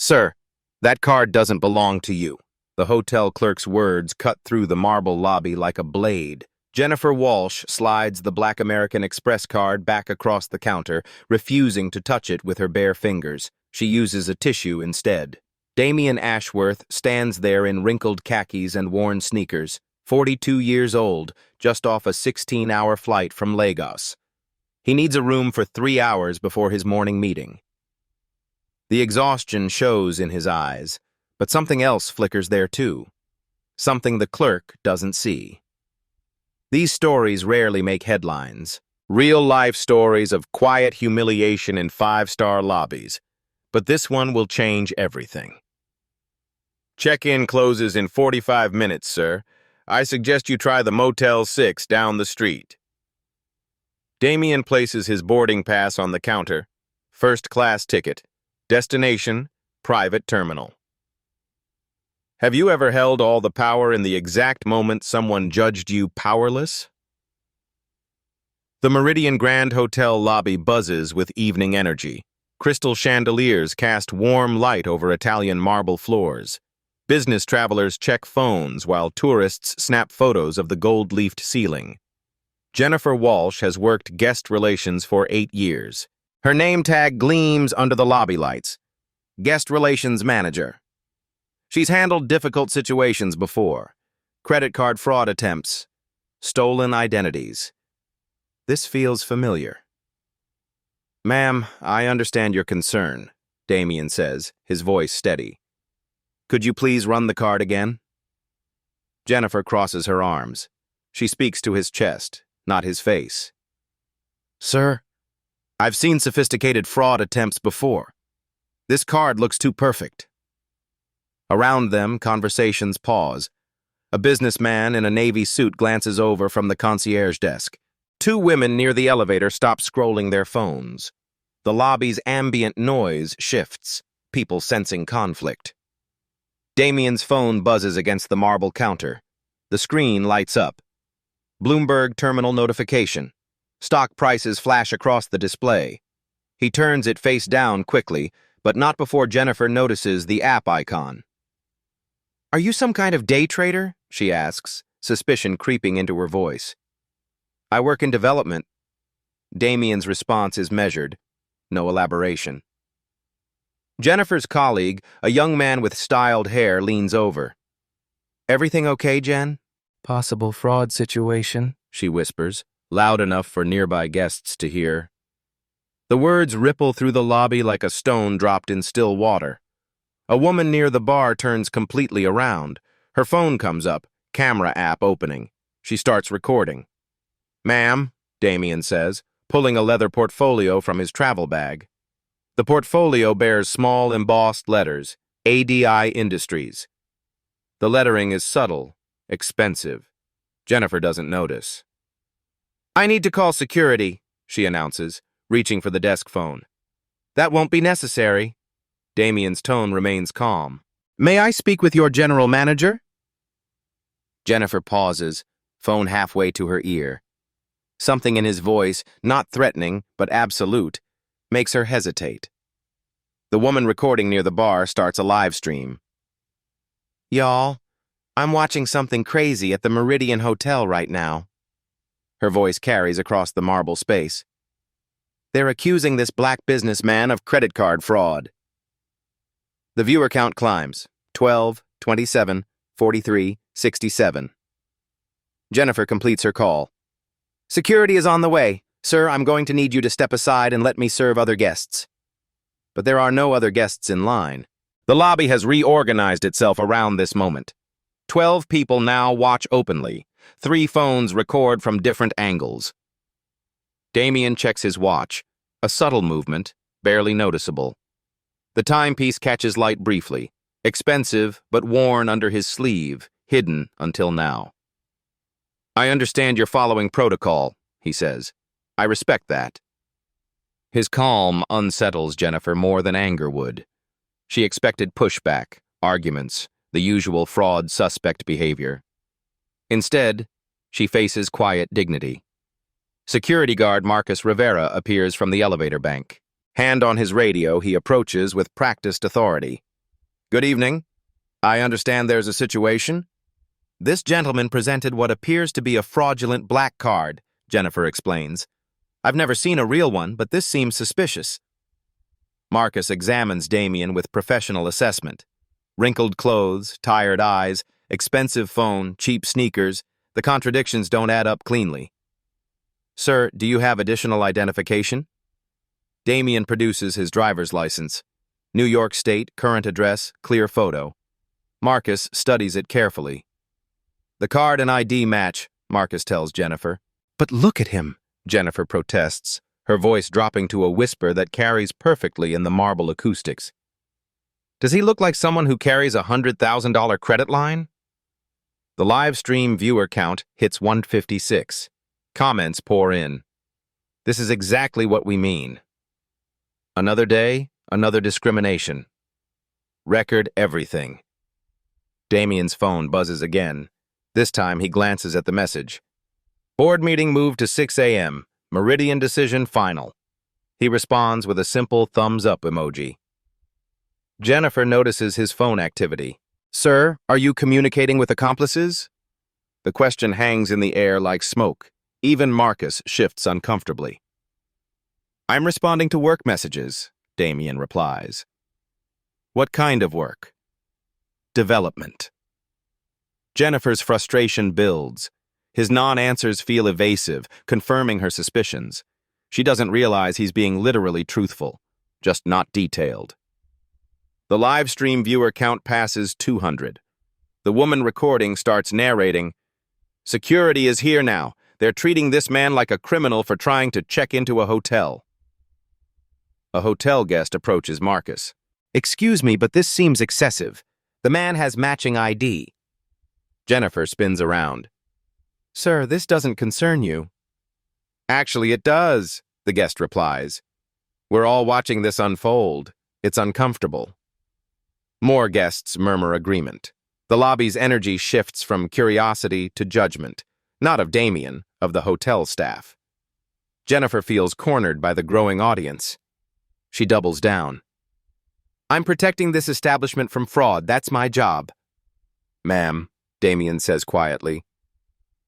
Sir, that card doesn't belong to you. The hotel clerk's words cut through the marble lobby like a blade. Jennifer Walsh slides the Black American Express card back across the counter, refusing to touch it with her bare fingers. She uses a tissue instead. Damian Ashworth stands there in wrinkled khakis and worn sneakers, 42 years old, just off a 16-hour flight from Lagos. He needs a room for 3 hours before his morning meeting. The exhaustion shows in his eyes, but something else flickers there too. Something the clerk doesn't see. These stories rarely make headlines. Real-life stories of quiet humiliation in five-star lobbies. But this one will change everything. Check-in closes in 45 minutes, sir. I suggest you try the Motel 6 down the street. Damian places his boarding pass on the counter. First-class ticket. Destination, private terminal. Have you ever held all the power in the exact moment someone judged you powerless? The Meridian Grand Hotel lobby buzzes with evening energy. Crystal chandeliers cast warm light over Italian marble floors. Business travelers check phones while tourists snap photos of the gold-leafed ceiling. Jennifer Walsh has worked guest relations for 8 years. Her name tag gleams under the lobby lights. Guest Relations Manager. She's handled difficult situations before. Credit card fraud attempts. Stolen identities. This feels familiar. Ma'am, I understand your concern, Damian says, his voice steady. Could you please run the card again? Jennifer crosses her arms. She speaks to his chest, not his face. Sir, I've seen sophisticated fraud attempts before. This card looks too perfect. Around them, conversations pause. A businessman in a navy suit glances over from the concierge desk. 2 women near the elevator stop scrolling their phones. The lobby's ambient noise shifts, people sensing conflict. Damian's phone buzzes against the marble counter. The screen lights up. Bloomberg terminal notification. Stock prices flash across the display. He turns it face down quickly, but not before Jennifer notices the app icon. Are you some kind of day trader? She asks, suspicion creeping into her voice. I work in development. Damian's response is measured. No elaboration. Jennifer's colleague, a young man with styled hair, leans over. Everything okay, Jen? Possible fraud situation, she whispers, loud enough for nearby guests to hear. The words ripple through the lobby like a stone dropped in still water. A woman near the bar turns completely around. Her phone comes up, camera app opening. She starts recording. Ma'am, Damian says, pulling a leather portfolio from his travel bag. The portfolio bears small embossed letters, ADI Industries. The lettering is subtle, expensive. Jennifer doesn't notice. I need to call security, she announces, reaching for the desk phone. That won't be necessary. Damian's tone remains calm. May I speak with your general manager? Jennifer pauses, phone halfway to her ear. Something in his voice, not threatening, but absolute, makes her hesitate. The woman recording near the bar starts a live stream. Y'all, I'm watching something crazy at the Meridian Hotel right now. Her voice carries across the marble space. They're accusing this black businessman of credit card fraud. The viewer count climbs, 12, 27, 43, 67. Jennifer completes her call. Security is on the way. Sir, I'm going to need you to step aside and let me serve other guests. But there are no other guests in line. The lobby has reorganized itself around this moment. 12 people now watch openly. 3 phones record from different angles. Damian checks his watch, a subtle movement, barely noticeable. The timepiece catches light briefly, expensive but worn under his sleeve, hidden until now. I understand you're following protocol, he says. I respect that. His calm unsettles Jennifer more than anger would. She expected pushback, arguments, the usual fraud suspect behavior. Instead, she faces quiet dignity. Security guard Marcus Rivera appears from the elevator bank. Hand on his radio, he approaches with practiced authority. Good evening. I understand there's a situation. This gentleman presented what appears to be a fraudulent black card, Jennifer explains. I've never seen a real one, but this seems suspicious. Marcus examines Damien with professional assessment. Wrinkled clothes, tired eyes, expensive phone, cheap sneakers, the contradictions don't add up cleanly. Sir, do you have additional identification? Damien produces his driver's license. New York State, current address, clear photo. Marcus studies it carefully. The card and ID match, Marcus tells Jennifer. But look at him, Jennifer protests, her voice dropping to a whisper that carries perfectly in the marble acoustics. Does he look like someone who carries a $100,000 credit line? The live stream viewer count hits 156. Comments pour in. This is exactly what we mean. Another day, another discrimination. Record everything. Damien's phone buzzes again. This time he glances at the message. Board meeting moved to 6 a.m. Meridian decision final. He responds with a simple thumbs-up emoji. Jennifer notices his phone activity. Sir, are you communicating with accomplices? The question hangs in the air like smoke. Even Marcus shifts uncomfortably. I'm responding to work messages, Damien replies. What kind of work? Development. Jennifer's frustration builds. His non-answers feel evasive, confirming her suspicions. She doesn't realize he's being literally truthful, just not detailed. The live stream viewer count passes 200. The woman recording starts narrating, Security is here now. They're treating this man like a criminal for trying to check into a hotel. A hotel guest approaches Marcus. Excuse me, but this seems excessive. The man has matching ID. Jennifer spins around. Sir, this doesn't concern you. Actually, it does, the guest replies. We're all watching this unfold. It's uncomfortable. More guests murmur agreement. The lobby's energy shifts from curiosity to judgment, not of Damien, of the hotel staff. Jennifer feels cornered by the growing audience. She doubles down. I'm protecting this establishment from fraud. That's my job. Ma'am, Damien says quietly,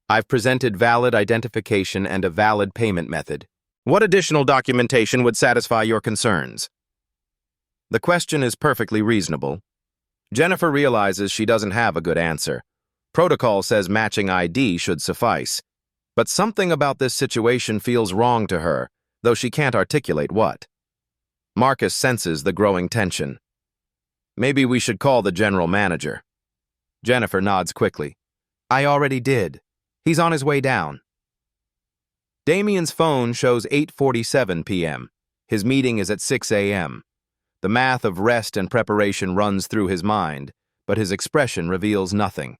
I've presented valid identification and a valid payment method. What additional documentation would satisfy your concerns? The question is perfectly reasonable. Jennifer realizes she doesn't have a good answer. Protocol says matching ID should suffice. But something about this situation feels wrong to her, though she can't articulate what. Marcus senses the growing tension. Maybe we should call the general manager. Jennifer nods quickly. I already did. He's on his way down. Damien's phone shows 8:47 p.m. His meeting is at 6 a.m. The math of rest and preparation runs through his mind, but his expression reveals nothing.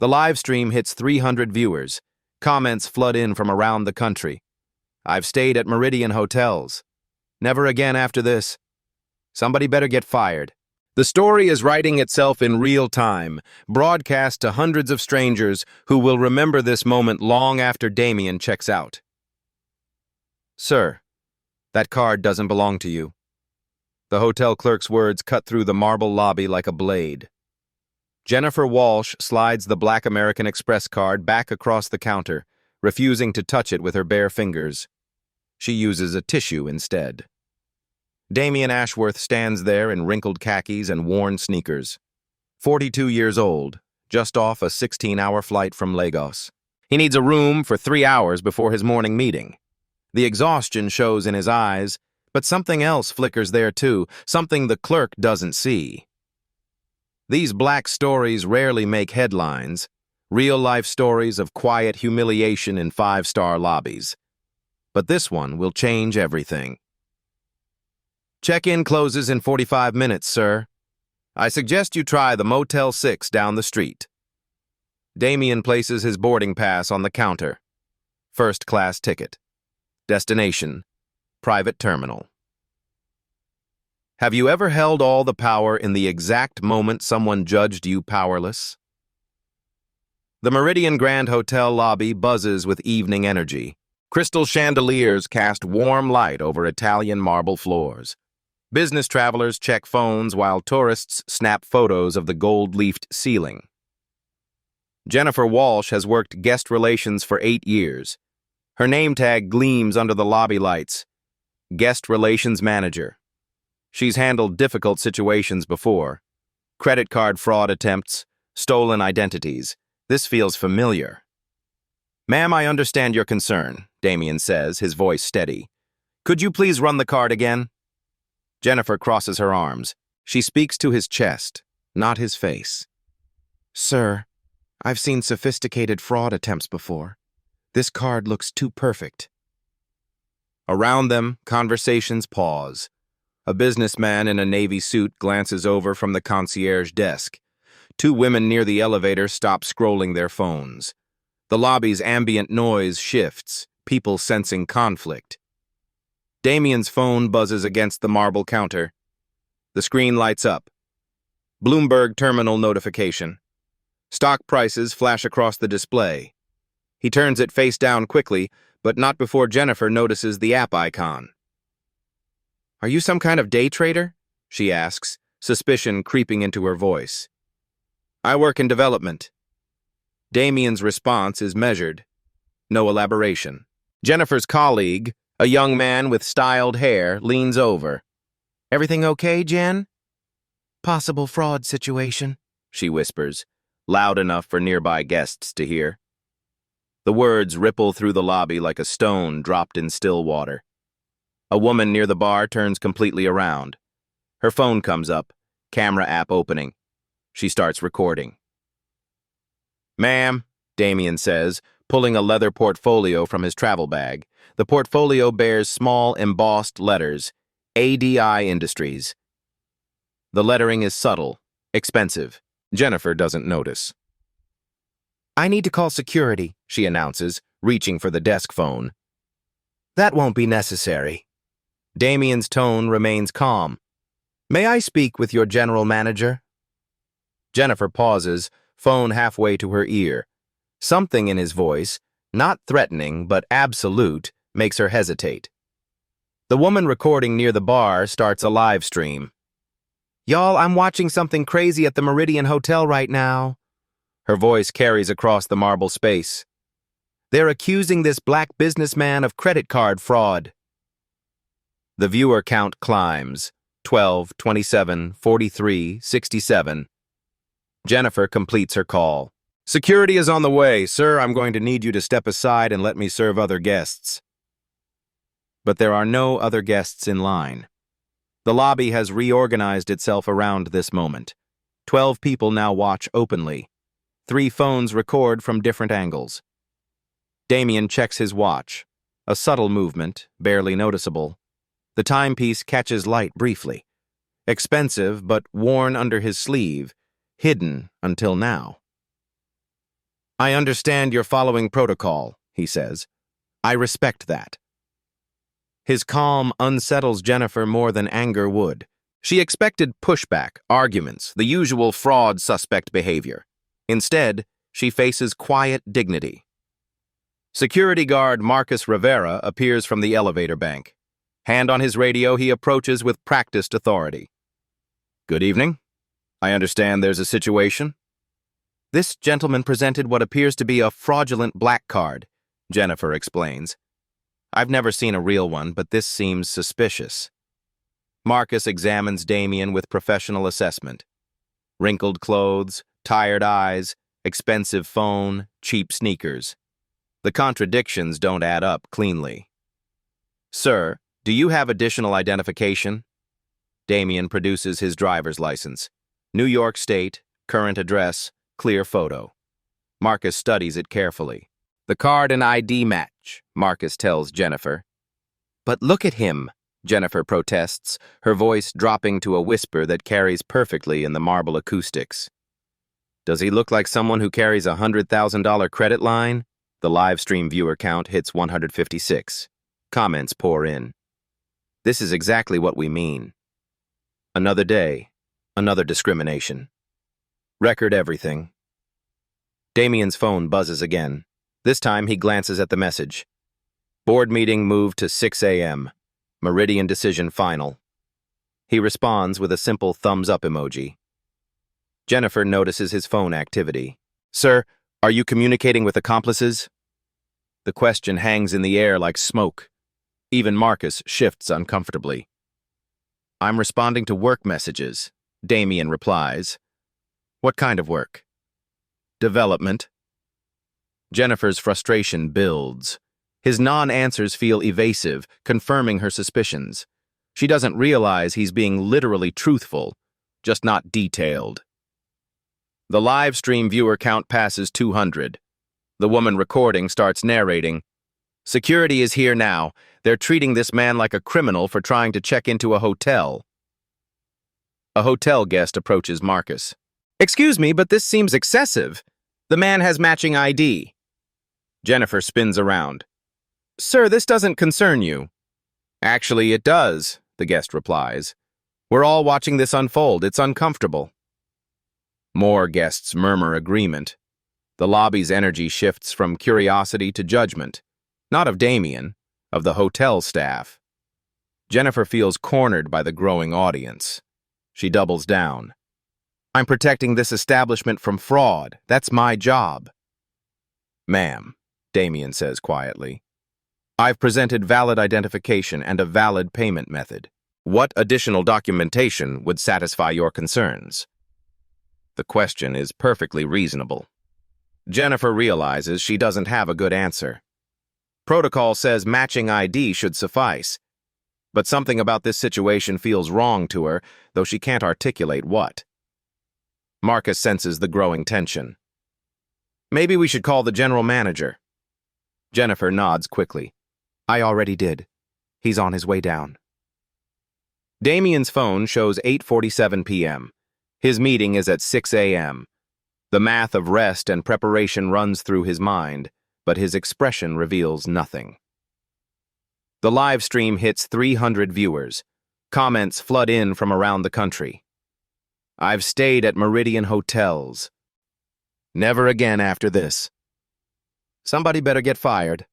The live stream hits 300 viewers. Comments flood in from around the country. I've stayed at Meridian hotels. Never again after this. Somebody better get fired. The story is writing itself in real time, broadcast to hundreds of strangers who will remember this moment long after Damien checks out. Sir, that card doesn't belong to you. The hotel clerk's words cut through the marble lobby like a blade. Jennifer Walsh slides the Black American Express card back across the counter, refusing to touch it with her bare fingers. She uses a tissue instead. Damien Ashworth stands there in wrinkled khakis and worn sneakers. 42 years old, just off a 16-hour flight from Lagos. He needs a room for 3 hours before his morning meeting. The exhaustion shows in his eyes, but something else flickers there too, something the clerk doesn't see. These black stories rarely make headlines, real-life stories of quiet humiliation in five-star lobbies. But this one will change everything. Check-in closes in 45 minutes, sir. I suggest you try the Motel 6 down the street. Damien places his boarding pass on the counter. First-class ticket. Destination: private terminal. Have you ever held all the power in the exact moment someone judged you powerless? The Meridian Grand Hotel lobby buzzes with evening energy. Crystal chandeliers cast warm light over Italian marble floors. Business travelers check phones while tourists snap photos of the gold-leafed ceiling. Jennifer Walsh has worked guest relations for 8 years. Her name tag gleams under the lobby lights. Guest Relations Manager. She's handled difficult situations before. Credit card fraud attempts, stolen identities. This feels familiar. "Ma'am, I understand your concern," Damien says, his voice steady. "Could you please run the card again?" Jennifer crosses her arms. She speaks to his chest, not his face. "Sir, I've seen sophisticated fraud attempts before. This card looks too perfect." Around them, conversations pause. A businessman in a navy suit glances over from the concierge desk. 2 women near the elevator stop scrolling their phones. The lobby's ambient noise shifts, people sensing conflict. Damien's phone buzzes against the marble counter. The screen lights up. Bloomberg terminal notification. Stock prices flash across the display. He turns it face down quickly, but not before Jennifer notices the app icon. "Are you some kind of day trader?" she asks, suspicion creeping into her voice. "I work in development." Damien's response is measured. No elaboration. Jennifer's colleague, a young man with styled hair, leans over. "Everything okay, Jen?" "Possible fraud situation," she whispers, loud enough for nearby guests to hear. The words ripple through the lobby like a stone dropped in still water. A woman near the bar turns completely around. Her phone comes up, camera app opening. She starts recording. "Ma'am," Damien says, pulling a leather portfolio from his travel bag. The portfolio bears small embossed letters, ADI Industries. The lettering is subtle, expensive. Jennifer doesn't notice. "I need to call security," she announces, reaching for the desk phone. "That won't be necessary." Damien's tone remains calm. "May I speak with your general manager?" Jennifer pauses, phone halfway to her ear. Something in his voice, not threatening but absolute, makes her hesitate. The woman recording near the bar starts a live stream. "Y'all, I'm watching something crazy at the Meridian Hotel right now." Her voice carries across the marble space. "They're accusing this black businessman of credit card fraud." The viewer count climbs, 12, 27, 43, 67. Jennifer completes her call. "Security is on the way. Sir, I'm going to need you to step aside and let me serve other guests." But there are no other guests in line. The lobby has reorganized itself around this moment. 12 people now watch openly. 3 phones record from different angles. Damien checks his watch. A subtle movement, barely noticeable. The timepiece catches light briefly. Expensive, but worn under his sleeve, hidden until now. "I understand you're following protocol," he says. "I respect that." His calm unsettles Jennifer more than anger would. She expected pushback, arguments, the usual fraud suspect behavior. Instead, she faces quiet dignity. Security guard Marcus Rivera appears from the elevator bank. Hand on his radio, he approaches with practiced authority. "Good evening. I understand there's a situation." "This gentleman presented what appears to be a fraudulent black card," Jennifer explains. "I've never seen a real one, but this seems suspicious." Marcus examines Damien with professional assessment. Wrinkled clothes, tired eyes, expensive phone, cheap sneakers. The contradictions don't add up cleanly. "Sir, do you have additional identification?" Damien produces his driver's license. New York State, current address, clear photo. Marcus studies it carefully. "The card and ID match," Marcus tells Jennifer. "But look at him," Jennifer protests, her voice dropping to a whisper that carries perfectly in the marble acoustics. "Does he look like someone who carries a $100,000 credit line?" The live stream viewer count hits 156. Comments pour in. "This is exactly what we mean." Another day, another discrimination. Record everything. Damien's phone buzzes again. This time he glances at the message. Board meeting moved to 6 a.m. Meridian decision final. He responds with a simple thumbs-up emoji. Jennifer notices his phone activity. Sir, are you communicating with accomplices? The question hangs in the air like smoke. Even Marcus shifts uncomfortably. I'm responding to work messages, Damien replies. What kind of work? Development. Jennifer's frustration builds. His non-answers feel evasive, confirming her suspicions. She doesn't realize he's being literally truthful, just not detailed. The live stream viewer count passes 200. The woman recording starts narrating. Security is here now. They're treating this man like a criminal for trying to check into a hotel. A hotel guest approaches Marcus. Excuse me, but this seems excessive. The man has matching ID. Jennifer spins around. Sir, this doesn't concern you. Actually, it does, the guest replies. We're all watching this unfold. It's uncomfortable. More guests murmur agreement. The lobby's energy shifts from curiosity to judgment. Not of Damien, of the hotel staff. Jennifer feels cornered by the growing audience. She doubles down. I'm protecting this establishment from fraud. That's my job. Ma'am, Damien says quietly. I've presented valid identification and a valid payment method. What additional documentation would satisfy your concerns? The question is perfectly reasonable. Jennifer realizes she doesn't have a good answer. Protocol says matching ID should suffice. But something about this situation feels wrong to her, though she can't articulate what. Marcus senses the growing tension. Maybe we should call the general manager. Jennifer nods quickly. I already did. He's on his way down. Damien's phone shows 8:47 p.m. His meeting is at 6 a.m. The math of rest and preparation runs through his mind, but his expression reveals nothing. The live stream hits 300 viewers. Comments flood in from around the country. I've stayed at Meridian hotels. Never again after this. Somebody better get fired.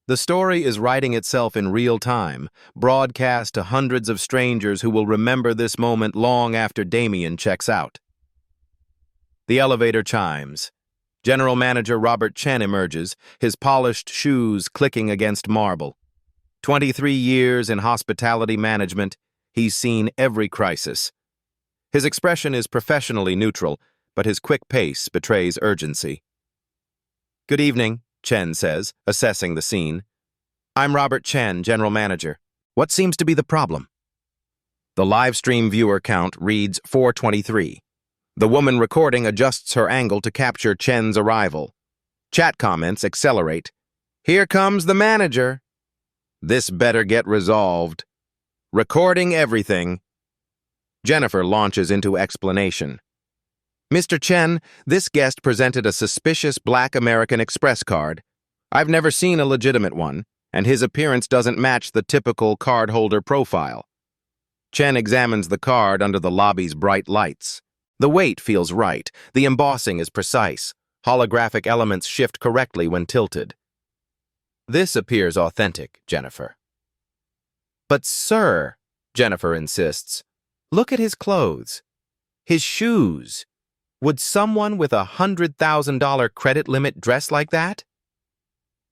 The story is writing itself in real time, broadcast to hundreds of strangers who will remember this moment long after Damien checks out. The elevator chimes. General Manager Robert Chen emerges, his polished shoes clicking against marble. 23 years in hospitality management, he's seen every crisis. His expression is professionally neutral, but his quick pace betrays urgency. Good evening, Chen says, assessing the scene. I'm Robert Chen, General Manager. What seems to be the problem? The live stream viewer count reads 423. The woman recording adjusts her angle to capture Chen's arrival. Chat comments accelerate. Here comes the manager. This better get resolved. Recording everything. Jennifer launches into explanation. Mr. Chen, this guest presented a suspicious Black American Express card. I've never seen a legitimate one, and his appearance doesn't match the typical cardholder profile. Chen examines the card under the lobby's bright lights. The weight feels right. The embossing is precise. Holographic elements shift correctly when tilted. This appears authentic, Jennifer. But sir, Jennifer insists, look at his clothes. His shoes. Would someone with $100,000 credit limit dress like that?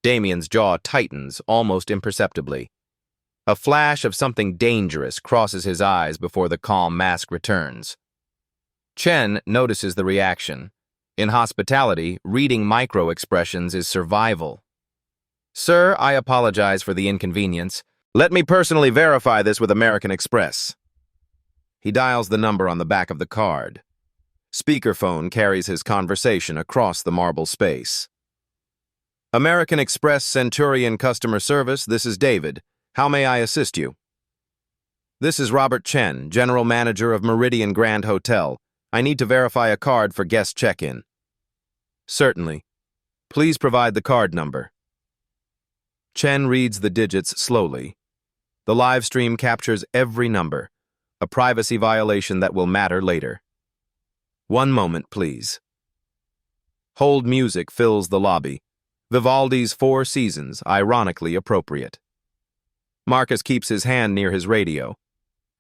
Damien's jaw tightens almost imperceptibly. A flash of something dangerous crosses his eyes before the calm mask returns. Chen notices the reaction. In hospitality, reading micro-expressions is survival. Sir, I apologize for the inconvenience. Let me personally verify this with American Express. He dials the number on the back of the card. Speakerphone carries his conversation across the marble space. American Express Centurion Customer Service, this is David. How may I assist you? This is Robert Chen, General Manager of Meridian Grand Hotel. I need to verify a card for guest check-in. Certainly. Please provide the card number. Chen reads the digits slowly. The live stream captures every number, a privacy violation that will matter later. One moment, please. Hold music fills the lobby. Vivaldi's Four Seasons, ironically appropriate. Marcus keeps his hand near his radio.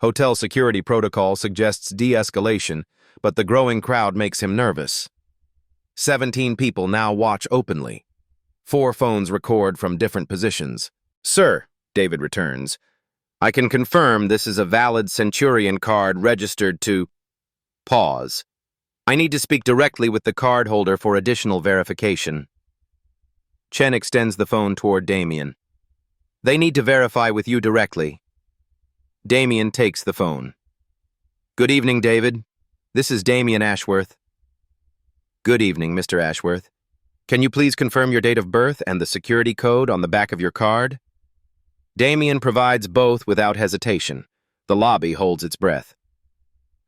Hotel security protocol suggests de-escalation, but the growing crowd makes him nervous. 17 people now watch openly. 4 phones record from different positions. "Sir," David returns, "I can confirm this is a valid Centurion card registered to—" Pause. "I need to speak directly with the card holder for additional verification." Chen extends the phone toward Damien. "They need to verify with you directly." Damien takes the phone. "Good evening, David. This is Damien Ashworth." "Good evening, Mr. Ashworth. Can you please confirm your date of birth and the security code on the back of your card?" Damien provides both without hesitation. The lobby holds its breath.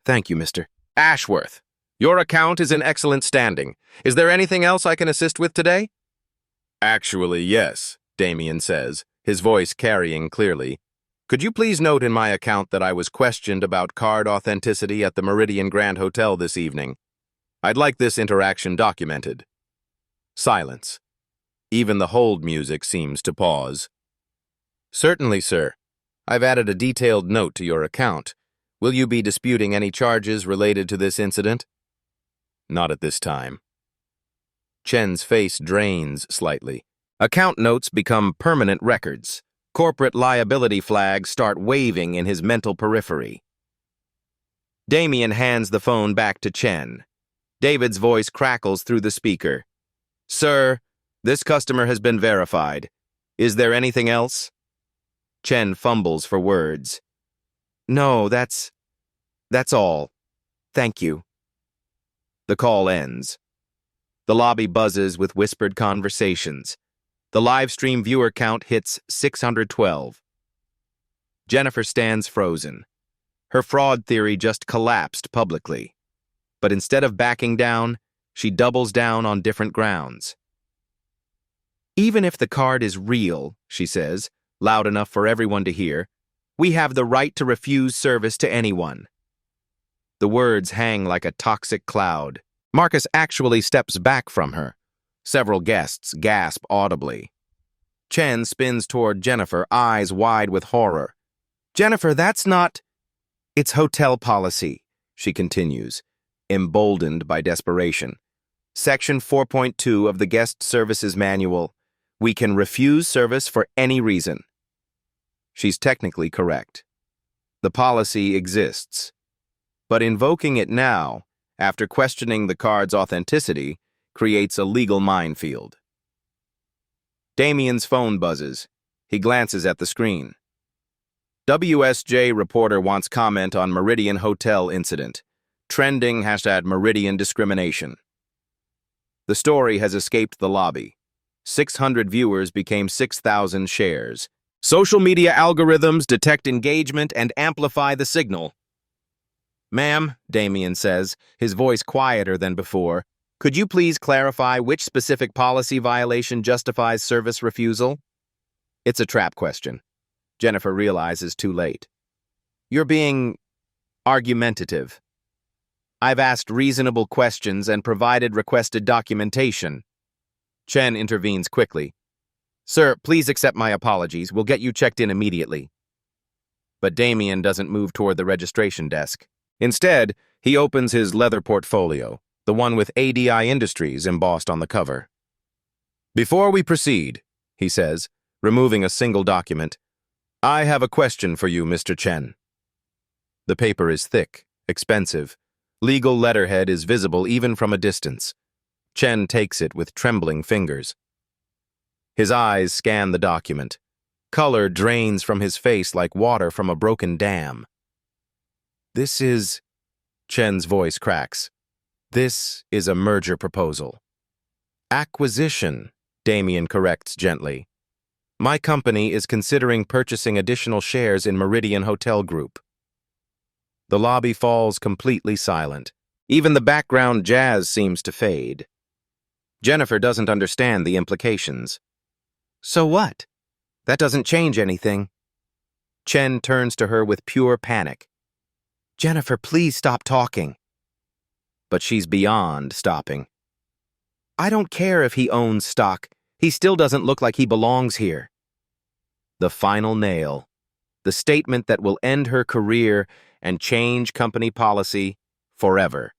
"Thank you, Mr. Ashworth. Your account is in excellent standing. Is there anything else I can assist with today?" "Actually, yes," Damien says, his voice carrying clearly. "Could you please note in my account that I was questioned about card authenticity at the Meridian Grand Hotel this evening? I'd like this interaction documented." Silence. Even the hold music seems to pause. "Certainly, sir. I've added a detailed note to your account. Will you be disputing any charges related to this incident?" "Not at this time." Chen's face drains slightly. Account notes become permanent records. Corporate liability flags start waving in his mental periphery. Damien hands the phone back to Chen. David's voice crackles through the speaker. "Sir, this customer has been verified. Is there anything else?" Chen fumbles for words. "No, that's all. Thank you." The call ends. The lobby buzzes with whispered conversations. The live stream viewer count hits 612. Jennifer stands frozen. Her fraud theory just collapsed publicly. But instead of backing down, she doubles down on different grounds. "Even if the card is real," she says, loud enough for everyone to hear, "we have the right to refuse service to anyone." The words hang like a toxic cloud. Marcus actually steps back from her. Several guests gasp audibly. Chen spins toward Jennifer, eyes wide with horror. "Jennifer, that's not—" "It's hotel policy," she continues, emboldened by desperation. "Section 4.2 of the Guest Services Manual. We can refuse service for any reason." She's technically correct. The policy exists. But invoking it now, after questioning the card's authenticity, creates a legal minefield. Damien's phone buzzes. He glances at the screen. WSJ reporter wants comment on Meridian Hotel incident. Trending #Meridian discrimination. The story has escaped the lobby. 600 viewers became 6,000 shares. Social media algorithms detect engagement and amplify the signal. "Ma'am," Damien says, his voice quieter than before, "could you please clarify which specific policy violation justifies service refusal?" It's a trap question. Jennifer realizes too late. "You're being argumentative. I've asked reasonable questions and provided requested documentation." Chen intervenes quickly. "Sir, please accept my apologies. We'll get you checked in immediately." But Damien doesn't move toward the registration desk. Instead, he opens his leather portfolio, the one with ADI Industries embossed on the cover. "Before we proceed," he says, removing a single document, "I have a question for you, Mr. Chen." The paper is thick, expensive. Legal letterhead is visible even from a distance. Chen takes it with trembling fingers. His eyes scan the document. Color drains from his face like water from a broken dam. "This is—" Chen's voice cracks. "This is a merger proposal." "Acquisition," Damien corrects gently. "My company is considering purchasing additional shares in Meridian Hotel Group." The lobby falls completely silent. Even the background jazz seems to fade. Jennifer doesn't understand the implications. "So what? That doesn't change anything." Chen turns to her with pure panic. "Jennifer, please stop talking." But she's beyond stopping. "I don't care if he owns stock. He still doesn't look like he belongs here." The final nail. the statement that will end her career and change company policy forever.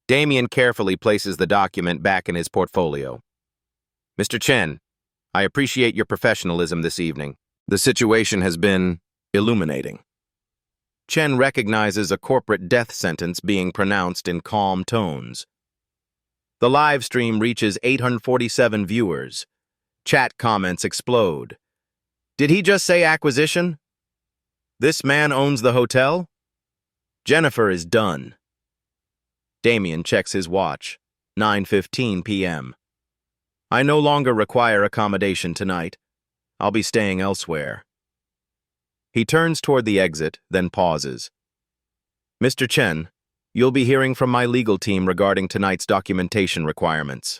Damien carefully places the document back in his portfolio. Mr. Chen, I appreciate your professionalism this evening. The situation has been illuminating. Chen recognizes a corporate death sentence being pronounced in calm tones. The live stream reaches 847 viewers. Chat comments explode. Did he just say acquisition? This man owns the hotel? Jennifer is done. Damien checks his watch. 9:15 p.m. I no longer require accommodation tonight. I'll be staying elsewhere. He turns toward the exit, then pauses. Mr. Chen, you'll be hearing from my legal team regarding tonight's documentation requirements.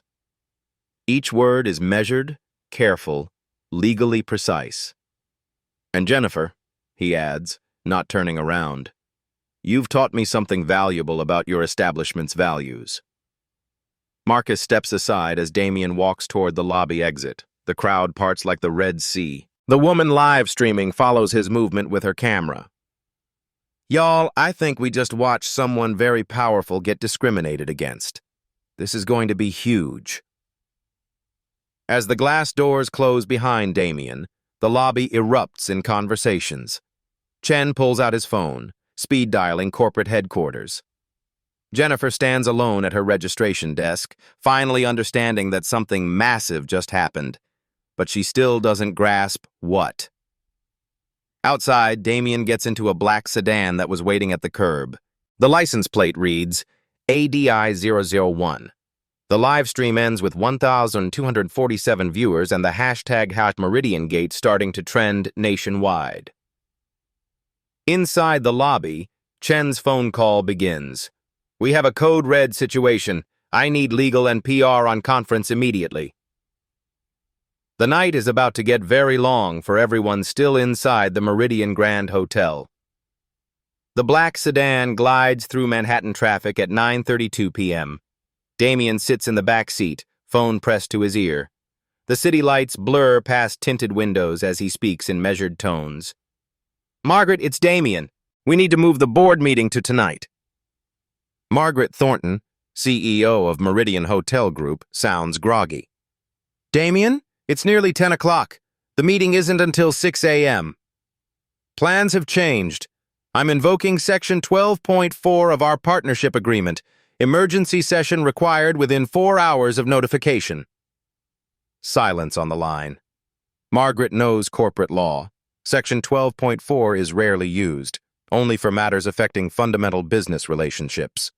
Each word is measured, careful, legally precise. And Jennifer, he adds, not turning around, you've taught me something valuable about your establishment's values. Marcus steps aside as Damien walks toward the lobby exit. The crowd parts like the Red Sea. The woman live streaming follows his movement with her camera. Y'all, I think we just watched someone very powerful get discriminated against. This is going to be huge. As the glass doors close behind Damien, the lobby erupts in conversations. Chen pulls out his phone, speed dialing corporate headquarters. Jennifer stands alone at her registration desk, finally understanding that something massive just happened, but she still doesn't grasp what. Outside, Damien gets into a black sedan that was waiting at the curb. The license plate reads ADI001. The live stream ends with 1,247 viewers and the hashtag #MeridianGate starting to trend nationwide. Inside the lobby, Chen's phone call begins. We have a code red situation. I need legal and PR on conference immediately. The night is about to get very long for everyone still inside the Meridian Grand Hotel. The black sedan glides through Manhattan traffic at 9:32 p.m. Damien sits in the back seat, phone pressed to his ear. The city lights blur past tinted windows as he speaks in measured tones. Margaret, it's Damien. We need to move the board meeting to tonight. Margaret Thornton, CEO of Meridian Hotel Group, sounds groggy. Damien, it's nearly 10 o'clock. The meeting isn't until 6 a.m. Plans have changed. I'm invoking Section 12.4 of our partnership agreement. Emergency session required within 4 hours of notification. Silence on the line. Margaret knows corporate law. Section 12.4 is rarely used, only for matters affecting fundamental business relationships.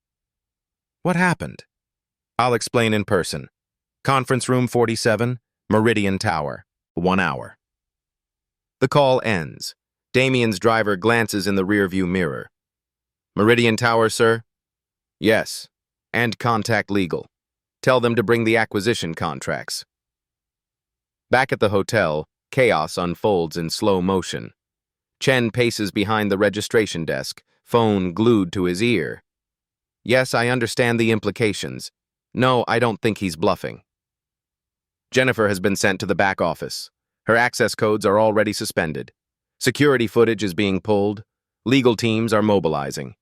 What happened? I'll explain in person. Conference room 47, Meridian Tower, 1 hour. The call ends. Damien's driver glances in the rearview mirror. Meridian Tower, sir? Yes. And contact legal. Tell them to bring the acquisition contracts. Back at the hotel, chaos unfolds in slow motion. Chen paces behind the registration desk, phone glued to his ear. Yes, I understand the implications. No, I don't think he's bluffing. Jennifer has been sent to the back office. Her access codes are already suspended. Security footage is being pulled. Legal teams are mobilizing.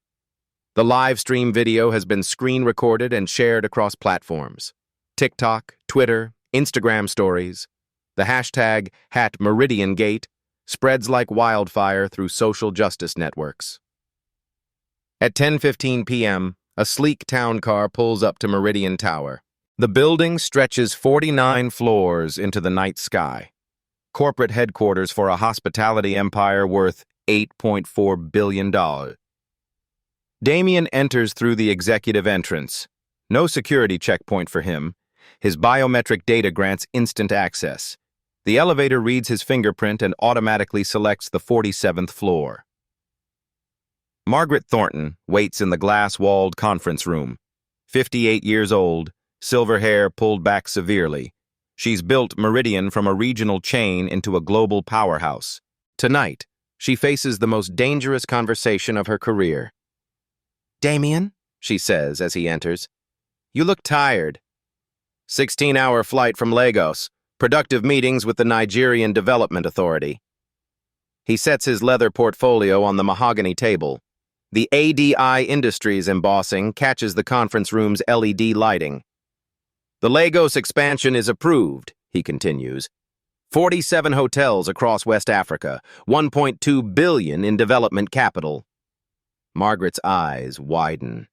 The live stream video has been screen recorded and shared across platforms. TikTok, Twitter, Instagram stories. The hashtag #MeridianGate spreads like wildfire through social justice networks. At 10:15 p.m., a sleek town car pulls up to Meridian Tower. The building stretches 49 floors into the night sky. Corporate headquarters for a hospitality empire worth $8.4 billion. Damien enters through the executive entrance. No security checkpoint for him. His biometric data grants instant access. The elevator reads his fingerprint and automatically selects the 47th floor. Margaret Thornton waits in the glass-walled conference room. 58 years old, silver hair pulled back severely. She's built Meridian from a regional chain into a global powerhouse. Tonight, she faces the most dangerous conversation of her career. Damien, she says as he enters, you look tired. 16-hour flight from Lagos. Productive meetings with the Nigerian Development Authority. He sets his leather portfolio on the mahogany table. The ADI Industries embossing catches the conference room's LED lighting. The Lagos expansion is approved, he continues. 47 hotels across West Africa, 1.2 billion in development capital. Margaret's eyes widen.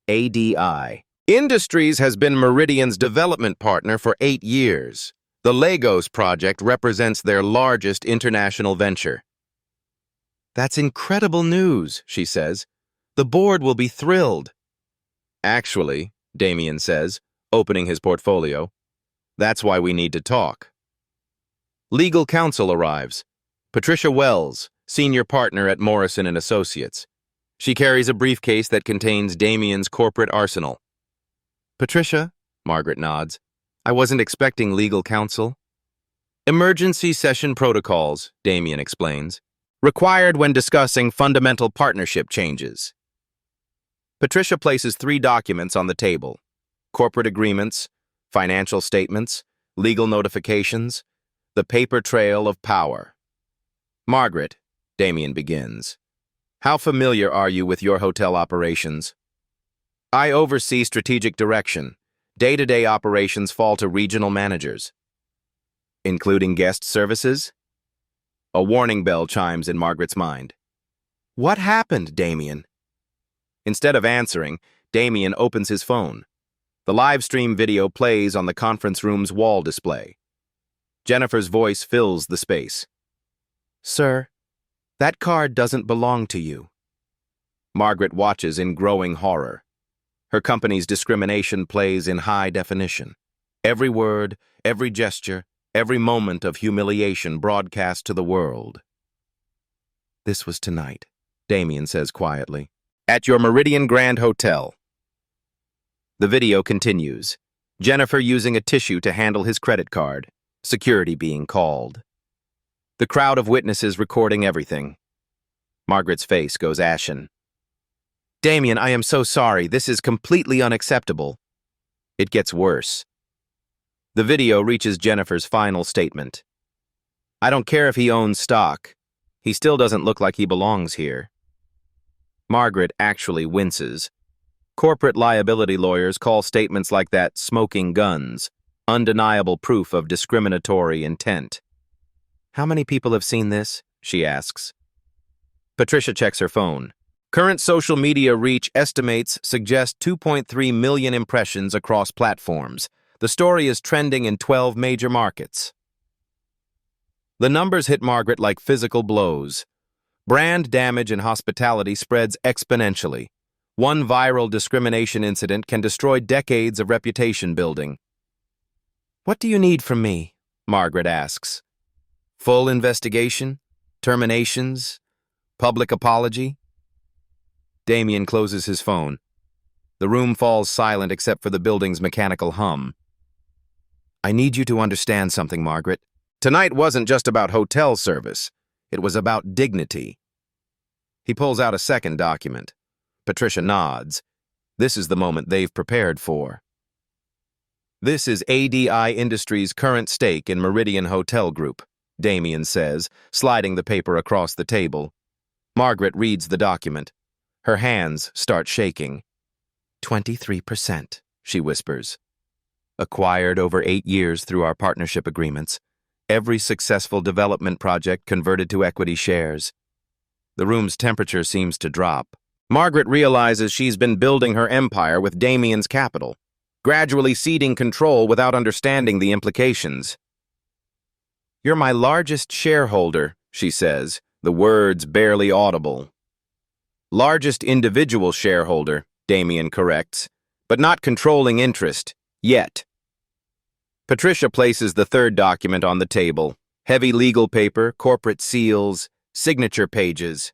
ADI Industries has been Meridian's development partner for 8 years. The Lagos project represents their largest international venture. That's incredible news, she says. The board will be thrilled. Actually, Damien says, opening his portfolio, that's why we need to talk. Legal counsel arrives. Patricia Wells, senior partner at Morrison & Associates. She carries a briefcase that contains Damien's corporate arsenal. Patricia, Margaret nods. I wasn't expecting legal counsel. Emergency session protocols, Damien explains, required when discussing fundamental partnership changes. Patricia places 3 documents on the table: corporate agreements, financial statements, legal notifications, the paper trail of power. Margaret, Damien begins. How familiar are you with your hotel operations? I oversee strategic direction. Day-to-day operations fall to regional managers. Including guest services? A warning bell chimes in Margaret's mind. What happened, Damien? Instead of answering, Damien opens his phone. The live stream video plays on the conference room's wall display. Jennifer's voice fills the space. Sir, that card doesn't belong to you. Margaret watches in growing horror. Her company's discrimination plays in high definition. Every word, every gesture, every moment of humiliation broadcast to the world. This was tonight, Damien says quietly, at your Meridian Grand Hotel. The video continues. Jennifer using a tissue to handle his credit card. Security being called. The crowd of witnesses recording everything. Margaret's face goes ashen. Damien, I am so sorry. This is completely unacceptable. It gets worse. The video reaches Jennifer's final statement. I don't care if he owns stock. He still doesn't look like he belongs here. Margaret actually winces. Corporate liability lawyers call statements like that smoking guns, undeniable proof of discriminatory intent. How many people have seen this? She asks. Patricia checks her phone. Current social media reach estimates suggest 2.3 million impressions across platforms. The story is trending in 12 major markets. The numbers hit Margaret like physical blows. Brand damage in hospitality spreads exponentially. One viral discrimination incident can destroy decades of reputation building. What do you need from me? Margaret asks. Full investigation? Terminations? Public apology? Damien closes his phone. The room falls silent except for the building's mechanical hum. I need you to understand something, Margaret. Tonight wasn't just about hotel service. It was about dignity. He pulls out a second document. Patricia nods. This is the moment they've prepared for. This is ADI Industries' current stake in Meridian Hotel Group, Damien says, sliding the paper across the table. Margaret reads the document. Her hands start shaking. 23%, she whispers. Acquired over 8 years through our partnership agreements. Every successful development project converted to equity shares. The room's temperature seems to drop. Margaret realizes she's been building her empire with Damien's capital, gradually ceding control without understanding the implications. You're my largest shareholder, she says, the words barely audible. Largest individual shareholder, Damien corrects, but not controlling interest, yet. Patricia places the third document on the table. Heavy legal paper, corporate seals, signature pages.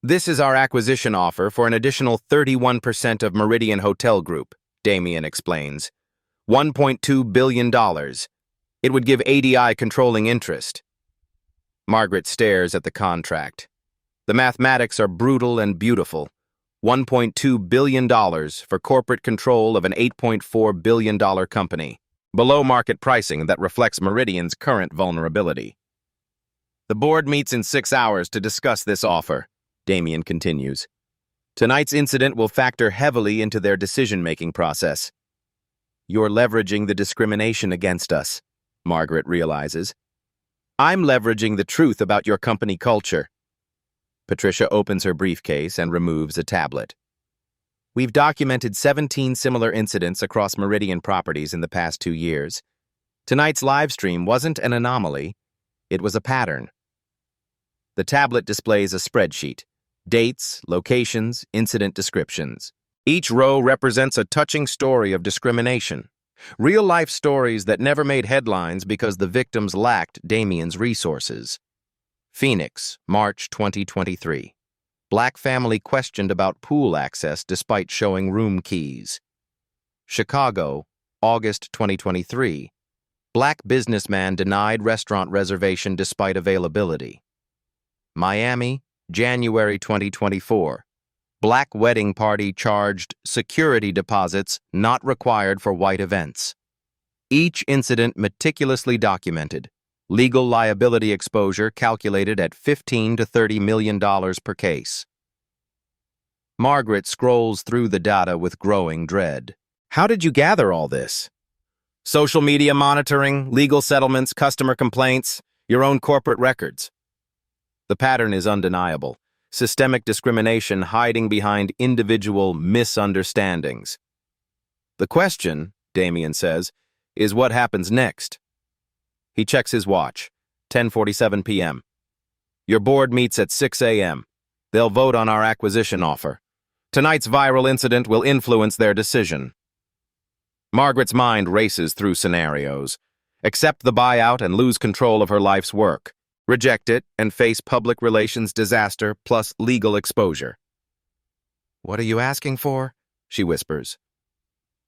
This is our acquisition offer for an additional 31% of Meridian Hotel Group, Damien explains. $1.2 billion. It would give ADI controlling interest. Margaret stares at the contract. The mathematics are brutal and beautiful. $1.2 billion for corporate control of an $8.4 billion company. Below market pricing that reflects Meridian's current vulnerability. The board meets in 6 hours to discuss this offer, Damien continues. Tonight's incident will factor heavily into their decision-making process. You're leveraging the discrimination against us, Margaret realizes. I'm leveraging the truth about your company culture. Patricia opens her briefcase and removes a tablet. We've documented 17 similar incidents across Meridian properties in the past 2 years. Tonight's live stream wasn't an anomaly, it was a pattern. The tablet displays a spreadsheet. Dates, locations, incident descriptions. Each row represents a touching story of discrimination. Real-life stories that never made headlines because the victims lacked Damien's resources. Phoenix, March 2023. Black family questioned about pool access despite showing room keys. Chicago, August 2023. Black businessman denied restaurant reservation despite availability. Miami, January 2024. Black wedding party charged security deposits not required for white events. Each incident meticulously documented. Legal liability exposure calculated at $15 to $30 million per case. Margaret scrolls through the data with growing dread. How did you gather all this? Social media monitoring, legal settlements, customer complaints, your own corporate records. The pattern is undeniable. Systemic discrimination hiding behind individual misunderstandings. The question, Damien says, is what happens next? He checks his watch. 10:47 p.m. Your board meets at 6 a.m. They'll vote on our acquisition offer. Tonight's viral incident will influence their decision. Margaret's mind races through scenarios. Accept the buyout and lose control of her life's work. Reject it and face public relations disaster plus legal exposure. What are you asking for? She whispers.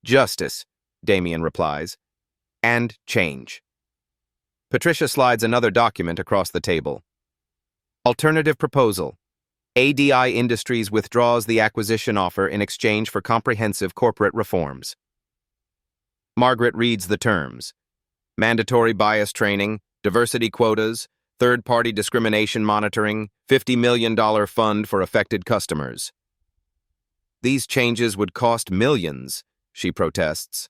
Justice, Damien replies. And change. Patricia slides another document across the table. Alternative proposal. ADI Industries withdraws the acquisition offer in exchange for comprehensive corporate reforms. Margaret reads the terms. Mandatory bias training, diversity quotas, third-party discrimination monitoring, $50 million fund for affected customers. These changes would cost millions, she protests.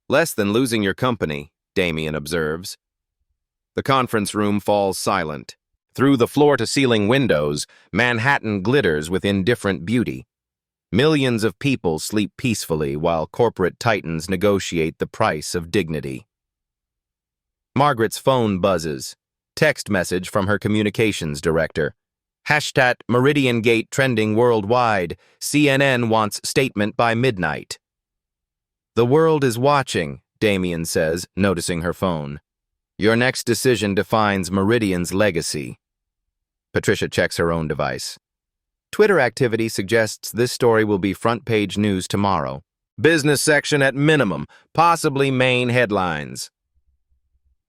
Less than losing your company, Damien observes. The conference room falls silent. Through the floor-to-ceiling windows, Manhattan glitters with indifferent beauty. Millions of people sleep peacefully while corporate titans negotiate the price of dignity. Margaret's phone buzzes. Text message from her communications director. Hashtag Meridian Gate trending worldwide. CNN wants statement by midnight. The world is watching, Damien says, noticing her phone. Your next decision defines Meridian's legacy. Patricia checks her own device. Twitter activity suggests this story will be front-page news tomorrow. Business section at minimum, possibly main headlines.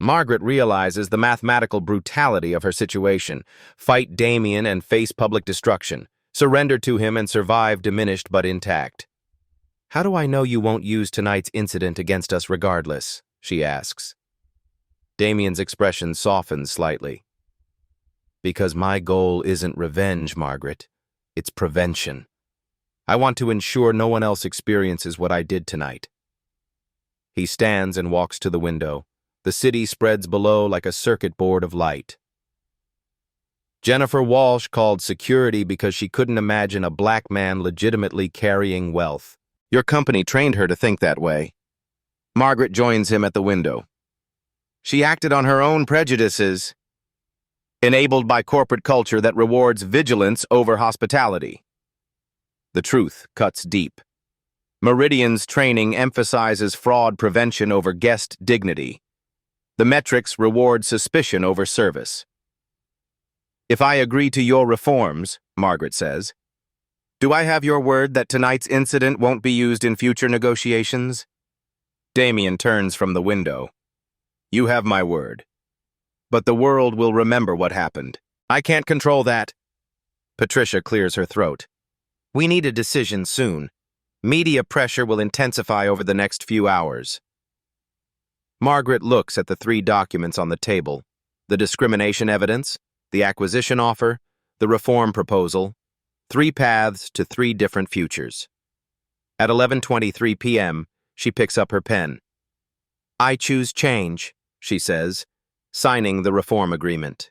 Margaret realizes the mathematical brutality of her situation. Fight Damien and face public destruction. Surrender to him and survive diminished but intact. How do I know you won't use tonight's incident against us regardless? She asks. Damien's expression softens slightly. Because my goal isn't revenge, Margaret. It's prevention. I want to ensure no one else experiences what I did tonight. He stands and walks to the window. The city spreads below like a circuit board of light. Jennifer Walsh called security because she couldn't imagine a black man legitimately carrying wealth. Your company trained her to think that way. Margaret joins him at the window. She acted on her own prejudices, enabled by corporate culture that rewards vigilance over hospitality. The truth cuts deep. Meridian's training emphasizes fraud prevention over guest dignity. The metrics reward suspicion over service. If I agree to your reforms, Margaret says, do I have your word that tonight's incident won't be used in future negotiations? Damien turns from the window. You have my word. But the world will remember what happened. I can't control that. Patricia clears her throat. We need a decision soon. Media pressure will intensify over the next few hours. Margaret looks at the 3 documents on the table. the discrimination evidence, the acquisition offer, the reform proposal, 3 paths to 3 different futures. At 11:23 p.m., she picks up her pen. "I choose change," she says, signing the reform agreement.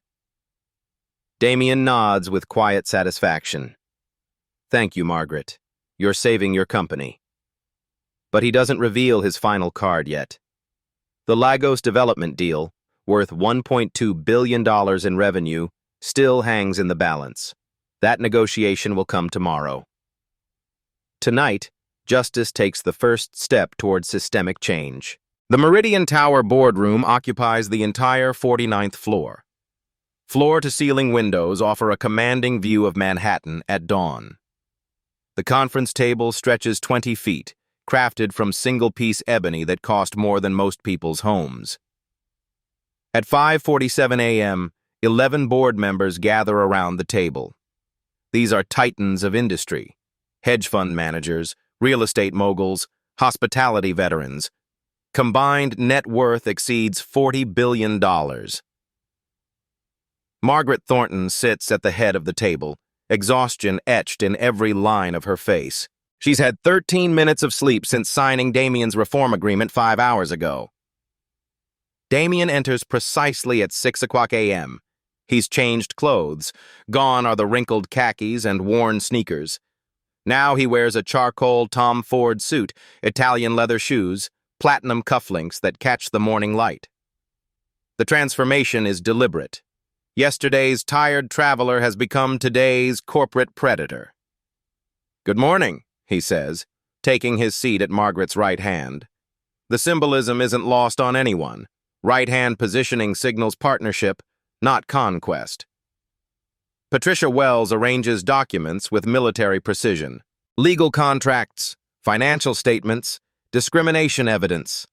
Damien nods with quiet satisfaction. "Thank you, Margaret. You're saving your company." But he doesn't reveal his final card yet. The Lagos development deal, worth $1.2 billion in revenue, still hangs in the balance. That negotiation will come tomorrow. Tonight, justice takes the first step towards systemic change. The Meridian Tower boardroom occupies the entire 49th floor. Floor-to-ceiling windows offer a commanding view of Manhattan at dawn. The conference table stretches 20 feet, crafted from single-piece ebony that cost more than most people's homes. At 5:47 a.m., 11 board members gather around the table. These are titans of industry, hedge fund managers, real estate moguls, hospitality veterans. Combined net worth exceeds $40 billion. Margaret Thornton sits at the head of the table, exhaustion etched in every line of her face. She's had 13 minutes of sleep since signing Damien's reform agreement 5 hours ago. Damien enters precisely at 6 o'clock a.m. He's changed clothes. Gone are the wrinkled khakis and worn sneakers. Now he wears a charcoal Tom Ford suit, Italian leather shoes, platinum cufflinks that catch the morning light. The transformation is deliberate. Yesterday's tired traveler has become today's corporate predator. "Good morning," he says, taking his seat at Margaret's right hand. The symbolism isn't lost on anyone. Right-hand positioning signals partnership, not conquest. Patricia Wells arranges documents with military precision. Legal contracts, financial statements, discrimination evidence.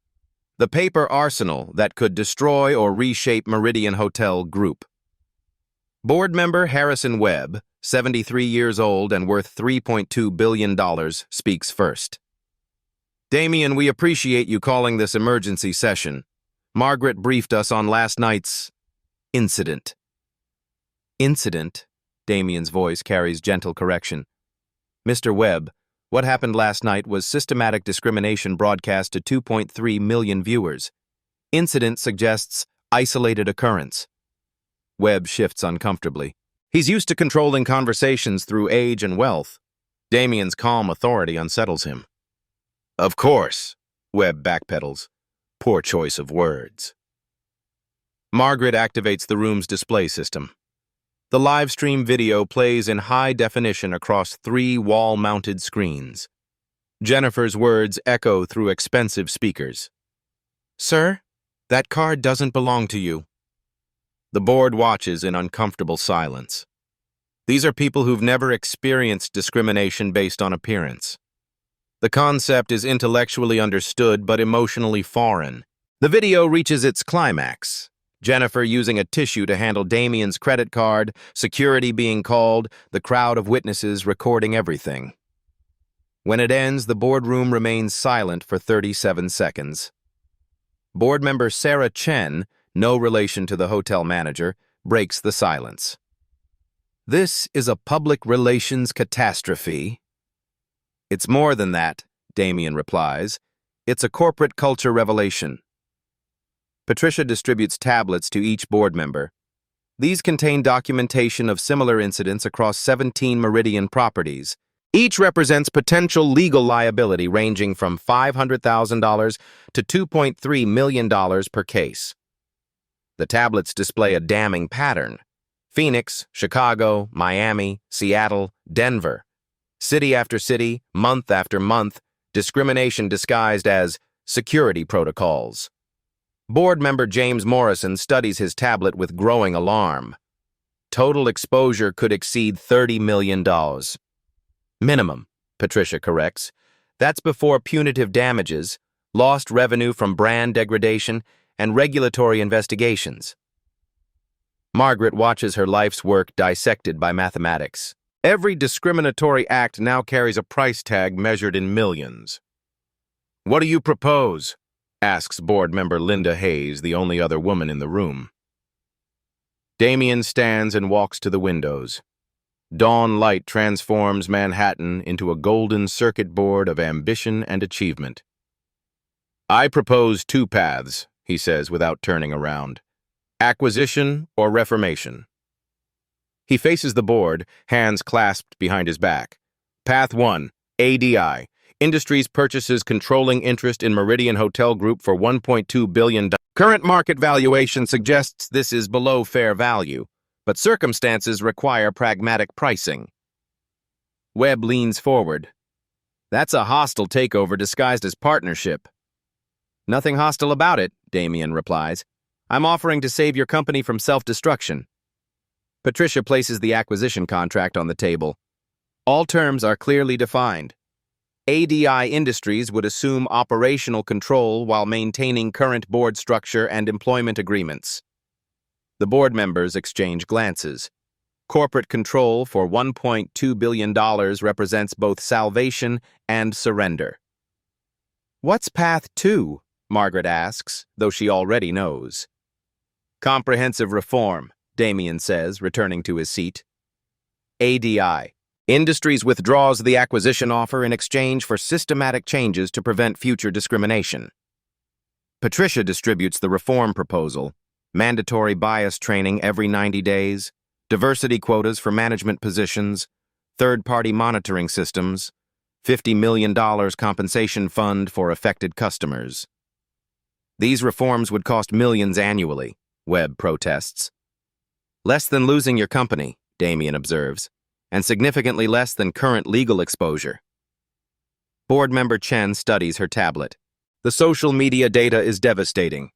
The paper arsenal that could destroy or reshape Meridian Hotel Group. Board member Harrison Webb, 73 years old and worth $3.2 billion, speaks first. "Damien, we appreciate you calling this emergency session. Margaret briefed us on last night's incident." "Incident?" Damien's voice carries gentle correction. "Mr. Webb, what happened last night was systematic discrimination broadcast to 2.3 million viewers. Incident suggests isolated occurrence." Webb shifts uncomfortably. He's used to controlling conversations through age and wealth. Damien's calm authority unsettles him. "Of course," Webb backpedals. "Poor choice of words." Margaret activates the room's display system. The live stream video plays in high definition across 3 wall-mounted screens. Jennifer's words echo through expensive speakers. "Sir, that card doesn't belong to you." The board watches in uncomfortable silence. These are people who've never experienced discrimination based on appearance. The concept is intellectually understood but emotionally foreign. The video reaches its climax. Jennifer using a tissue to handle Damien's credit card, security being called, the crowd of witnesses recording everything. When it ends, the boardroom remains silent for 37 seconds. Board member Sarah Chen, no relation to the hotel manager, breaks the silence. "This is a public relations catastrophe." "It's more than that," Damien replies. "It's a corporate culture revelation." Patricia distributes tablets to each board member. These contain documentation of similar incidents across 17 Meridian properties. Each represents potential legal liability ranging from $500,000 to $2.3 million per case. The tablets display a damning pattern. Phoenix, Chicago, Miami, Seattle, Denver. City after city, month after month, discrimination disguised as security protocols. Board member James Morrison studies his tablet with growing alarm. Total exposure could exceed $30 million. Minimum, Patricia corrects. That's before punitive damages, lost revenue from brand degradation, and regulatory investigations. Margaret watches her life's work dissected by mathematics. Every discriminatory act now carries a price tag measured in millions. "What do you propose?" asks board member Linda Hayes, the only other woman in the room. Damien stands and walks to the windows. Dawn light transforms Manhattan into a golden circuit board of ambition and achievement. I propose two paths, he says without turning around. Acquisition or reformation. He faces the board, hands clasped behind his back. Path 1, ADI. Industries purchases controlling interest in Meridian Hotel Group for $1.2 billion. Current market valuation suggests this is below fair value, but circumstances require pragmatic pricing. Webb leans forward. That's a hostile takeover disguised as partnership. Nothing hostile about it, Damien replies. I'm offering to save your company from self-destruction. Patricia places the acquisition contract on the table. All terms are clearly defined. ADI Industries would assume operational control while maintaining current board structure and employment agreements. The board members exchange glances. Corporate control for $1.2 billion represents both salvation and surrender. What's path 2? Margaret asks, though she already knows. Comprehensive reform, Damien says, returning to his seat. ADI. Industries withdraws the acquisition offer in exchange for systematic changes to prevent future discrimination. Patricia distributes the reform proposal: mandatory bias training every 90 days, diversity quotas for management positions, third-party monitoring systems, $50 million compensation fund for affected customers. These reforms would cost millions annually, Webb protests. Less than losing your company, Damien observes, and significantly less than current legal exposure. Board member Chen studies her tablet. The social media data is devastating.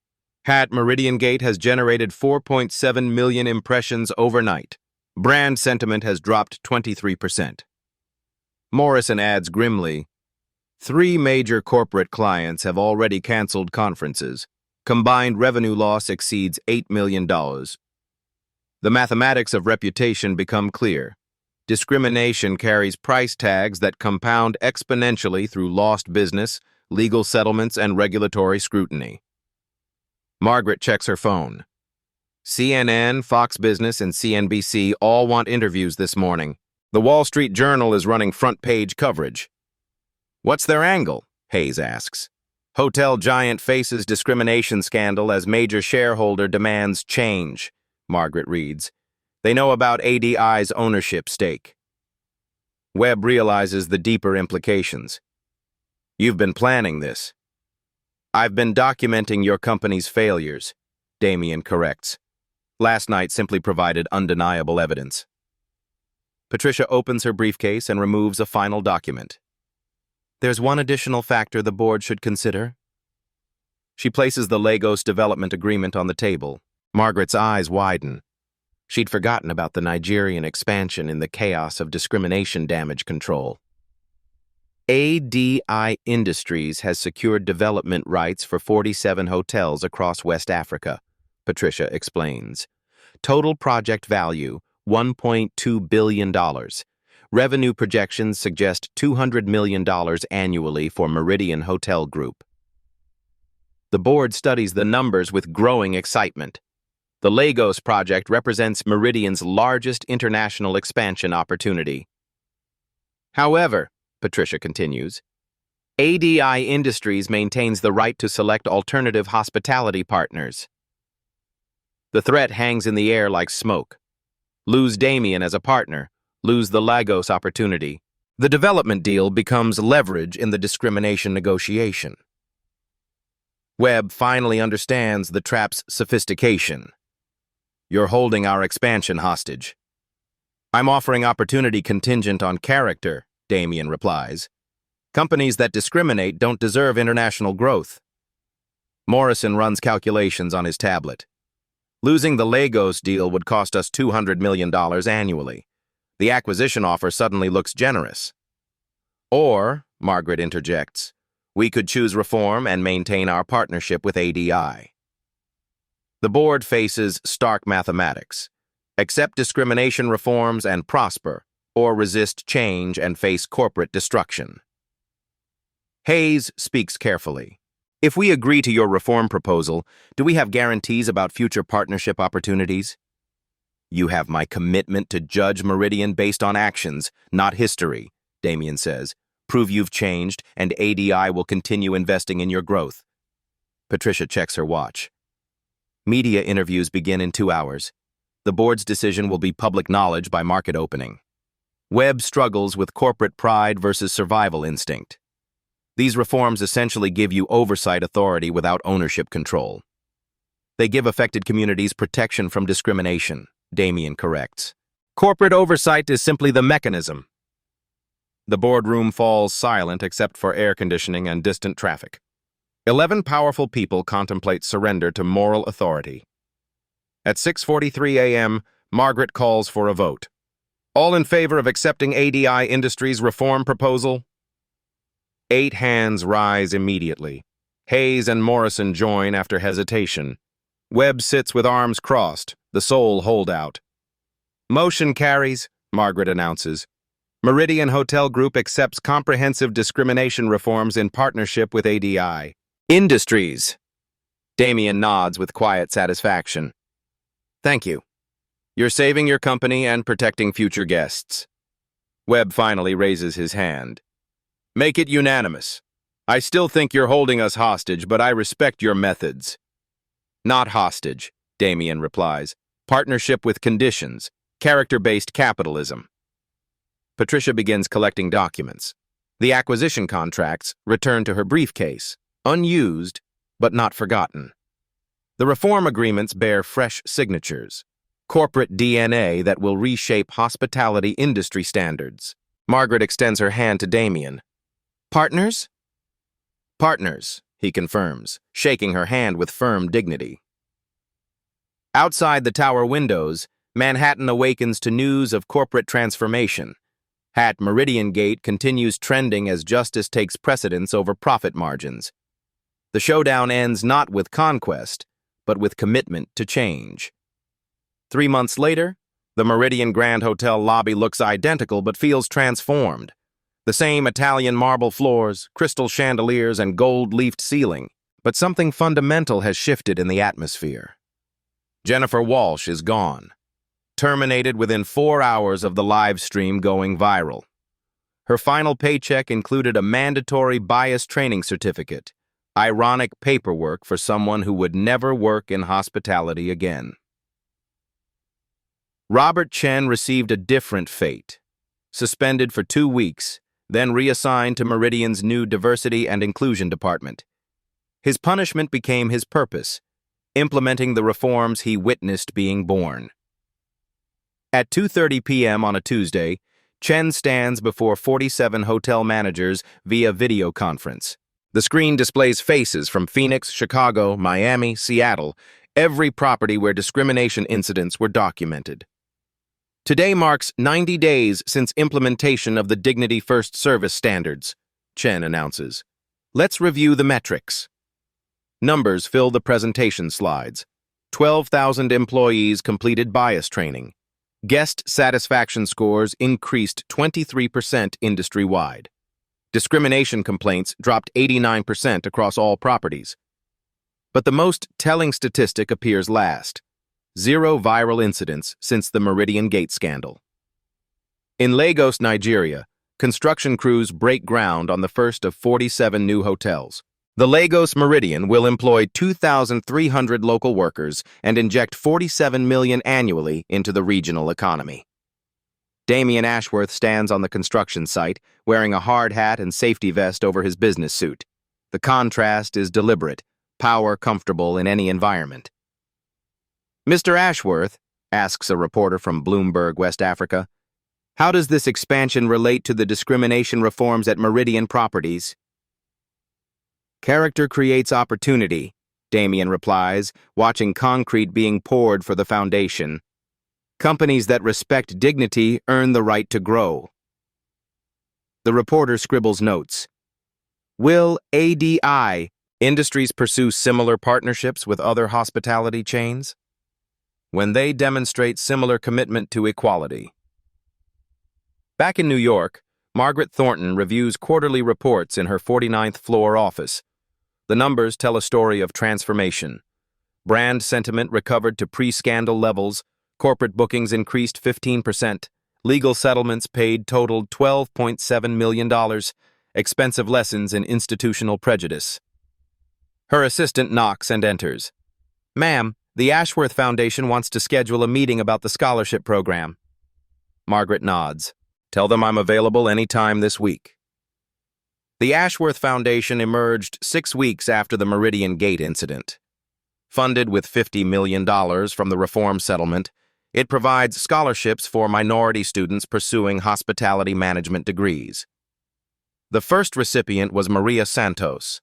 Meridian Gate has generated 4.7 million impressions overnight. Brand sentiment has dropped 23%. Morrison adds grimly, 3 major corporate clients have already canceled conferences. Combined revenue loss exceeds $8 million. The mathematics of reputation become clear. Discrimination carries price tags that compound exponentially through lost business, legal settlements, and regulatory scrutiny. Margaret checks her phone. CNN, Fox Business, and CNBC all want interviews this morning. The Wall Street Journal is running front-page coverage. What's their angle? Hayes asks. Hotel giant faces discrimination scandal as major shareholder demands change, Margaret reads. They know about ADI's ownership stake. Webb realizes the deeper implications. You've been planning this. I've been documenting your company's failures, Damien corrects. Last night simply provided undeniable evidence. Patricia opens her briefcase and removes a final document. There's one additional factor the board should consider. She places the Lagos development agreement on the table. Margaret's eyes widen. She'd forgotten about the Nigerian expansion in the chaos of discrimination damage control. ADI Industries has secured development rights for 47 hotels across West Africa, Patricia explains. Total project value, $1.2 billion. Revenue projections suggest $200 million annually for Meridian Hotel Group. The board studies the numbers with growing excitement. The Lagos project represents Meridian's largest international expansion opportunity. However, Patricia continues, ADI Industries maintains the right to select alternative hospitality partners. The threat hangs in the air like smoke. Lose Damien as a partner, lose the Lagos opportunity. The development deal becomes leverage in the discrimination negotiation. Webb finally understands the trap's sophistication. You're holding our expansion hostage. I'm offering opportunity contingent on character, Damien replies. Companies that discriminate don't deserve international growth. Morrison runs calculations on his tablet. Losing the Lagos deal would cost us $200 million annually. The acquisition offer suddenly looks generous. Or, Margaret interjects, we could choose reform and maintain our partnership with ADI. The board faces stark mathematics. Accept discrimination reforms and prosper, or resist change and face corporate destruction. Hayes speaks carefully. If we agree to your reform proposal, do we have guarantees about future partnership opportunities? You have my commitment to judge Meridian based on actions, not history, Damien says. Prove you've changed, and ADI will continue investing in your growth. Patricia checks her watch. Media interviews begin in 2 hours. The board's decision will be public knowledge by market opening. Webb struggles with corporate pride versus survival instinct. These reforms essentially give you oversight authority without ownership control. They give affected communities protection from discrimination, Damien corrects. Corporate oversight is simply the mechanism. The boardroom falls silent except for air conditioning and distant traffic. 11 powerful people contemplate surrender to moral authority. At 6:43 a.m., Margaret calls for a vote. All in favor of accepting ADI Industries' reform proposal? 8 hands rise immediately. Hayes and Morrison join after hesitation. Webb sits with arms crossed, the sole holdout. Motion carries, Margaret announces. Meridian Hotel Group accepts comprehensive discrimination reforms in partnership with ADI. Industries. Damien nods with quiet satisfaction. Thank you. You're saving your company and protecting future guests. Webb finally raises his hand. Make it unanimous. I still think you're holding us hostage, but I respect your methods. Not hostage, Damien replies. Partnership with conditions. Character-based capitalism. Patricia begins collecting documents. The acquisition contracts return to her briefcase, unused, but not forgotten. The reform agreements bear fresh signatures, corporate DNA that will reshape hospitality industry standards. Margaret extends her hand to Damien. Partners? Partners, he confirms, shaking her hand with firm dignity. Outside the tower windows, Manhattan awakens to news of corporate transformation. At Meridian Gate continues trending as justice takes precedence over profit margins. The showdown ends not with conquest, but with commitment to change. 3 months later, the Meridian Grand Hotel lobby looks identical but feels transformed. The same Italian marble floors, crystal chandeliers, and gold-leafed ceiling, but something fundamental has shifted in the atmosphere. Jennifer Walsh is gone, terminated within 4 hours of the live stream going viral. Her final paycheck included a mandatory bias training certificate, ironic paperwork for someone who would never work in hospitality again. Robert Chen received a different fate. Suspended for 2 weeks, then reassigned to Meridian's new Diversity and Inclusion Department. His punishment became his purpose, implementing the reforms he witnessed being born. At 2:30 p.m. on a Tuesday, Chen stands before 47 hotel managers via video conference. The screen displays faces from Phoenix, Chicago, Miami, Seattle, every property where discrimination incidents were documented. Today marks 90 days since implementation of the Dignity First service standards, Chen announces. Let's review the metrics. Numbers fill the presentation slides. 12,000 employees completed bias training. Guest satisfaction scores increased 23% industry-wide. Discrimination complaints dropped 89% across all properties. But the most telling statistic appears last. 0 viral incidents since the Meridian Gate scandal. In Lagos, Nigeria, construction crews break ground on the first of 47 new hotels. The Lagos Meridian will employ 2,300 local workers and inject $47 million annually into the regional economy. Damien Ashworth stands on the construction site, wearing a hard hat and safety vest over his business suit. The contrast is deliberate, power comfortable in any environment. Mr. Ashworth, asks a reporter from Bloomberg, West Africa, how does this expansion relate to the discrimination reforms at Meridian Properties? Character creates opportunity, Damien replies, watching concrete being poured for the foundation. Companies that respect dignity earn the right to grow. The reporter scribbles notes. Will ADI Industries pursue similar partnerships with other hospitality chains? When they demonstrate similar commitment to equality. Back in New York, Margaret Thornton reviews quarterly reports in her 49th floor office. The numbers tell a story of transformation. Brand sentiment recovered to pre-scandal levels, Corporate bookings increased 15%. Legal settlements paid totaled $12.7 million. Expensive lessons in institutional prejudice. Her assistant knocks and enters. "Ma'am, the Ashworth Foundation wants to schedule a meeting about the scholarship program." Margaret nods. "Tell them I'm available any time this week." The Ashworth Foundation emerged 6 weeks after the Meridian Gate incident. Funded with $50 million from the reform settlement, it provides scholarships for minority students pursuing hospitality management degrees. The first recipient was Maria Santos,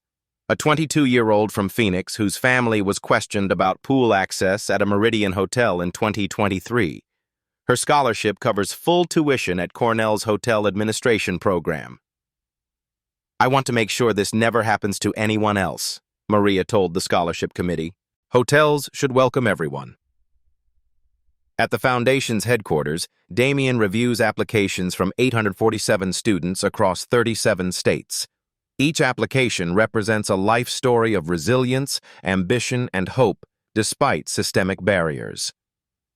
a 22-year-old from Phoenix whose family was questioned about pool access at a Meridian hotel in 2023. Her scholarship covers full tuition at Cornell's hotel administration program. "I want to make sure this never happens to anyone else," Maria told the scholarship committee. "Hotels should welcome everyone." At the Foundation's headquarters, Damien reviews applications from 847 students across 37 states. Each application represents a life story of resilience, ambition, and hope despite systemic barriers.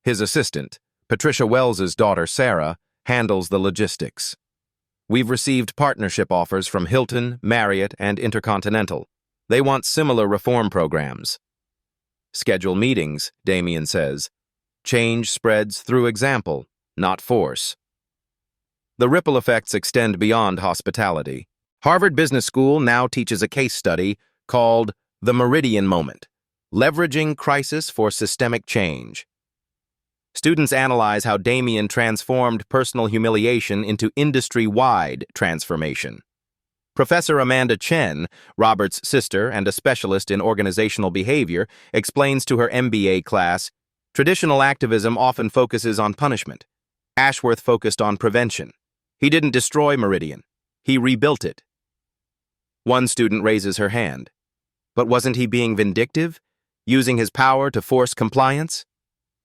His assistant, Patricia Wells's daughter Sarah, handles the logistics. "We've received partnership offers from Hilton, Marriott, and Intercontinental. They want similar reform programs." "Schedule meetings," Damien says. "Change spreads through example, not force." The ripple effects extend beyond hospitality. Harvard Business School now teaches a case study called The Meridian Moment, Leveraging Crisis for Systemic Change. Students analyze how Damien transformed personal humiliation into industry-wide transformation. Professor Amanda Chen, Robert's sister and a specialist in organizational behavior, explains to her MBA class, "Traditional activism often focuses on punishment. Ashworth focused on prevention. He didn't destroy Meridian. He rebuilt it." One student raises her hand. But wasn't he being vindictive, using his power to force compliance?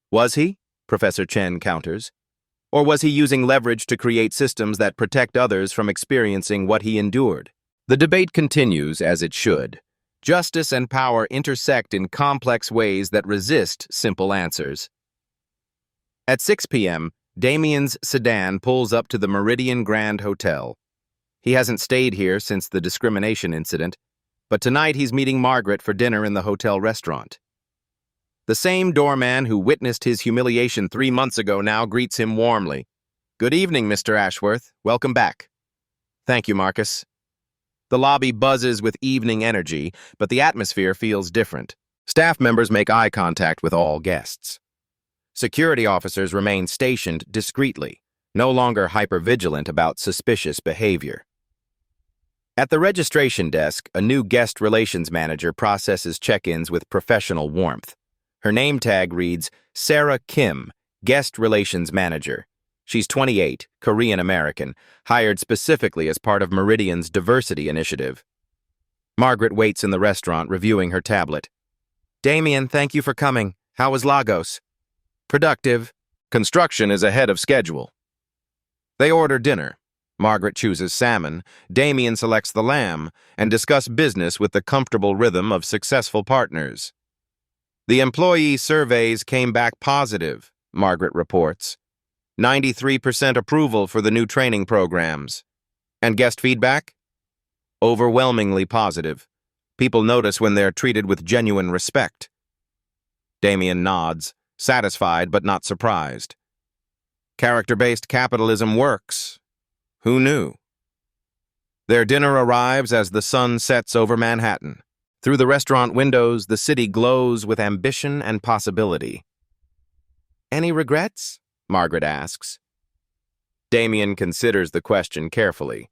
Was he? Professor Chen counters. Or was he using leverage to create systems that protect others from experiencing what he endured? The debate continues as it should. Justice and power intersect in complex ways that resist simple answers. At 6 p.m., Damien's sedan pulls up to the Meridian Grand Hotel. He hasn't stayed here since the discrimination incident, but tonight he's meeting Margaret for dinner in the hotel restaurant. The same doorman who witnessed his humiliation 3 months ago now greets him warmly. "Good evening, Mr. Ashworth. Welcome back." "Thank you, Marcus." The lobby buzzes with evening energy, but the atmosphere feels different. Staff members make eye contact with all guests. Security officers remain stationed discreetly, no longer hypervigilant about suspicious behavior. At the registration desk, a new guest relations manager processes check-ins with professional warmth. Her name tag reads, Sarah Kim, Guest Relations Manager. She's 28, Korean-American, hired specifically as part of Meridian's diversity initiative. Margaret waits in the restaurant, reviewing her tablet. "Damien, thank you for coming. How was Lagos?" "Productive. Construction is ahead of schedule." They order dinner. Margaret chooses salmon, Damien selects the lamb, and discuss business with the comfortable rhythm of successful partners. "The employee surveys came back positive," Margaret reports. 93% approval for the new training programs. "And guest feedback?" "Overwhelmingly positive. People notice when they're treated with genuine respect." Damien nods, satisfied but not surprised. Character-based capitalism works. Who knew? Their dinner arrives as the sun sets over Manhattan. Through the restaurant windows, the city glows with ambition and possibility. "Any regrets?" Margaret asks. Damien considers the question carefully.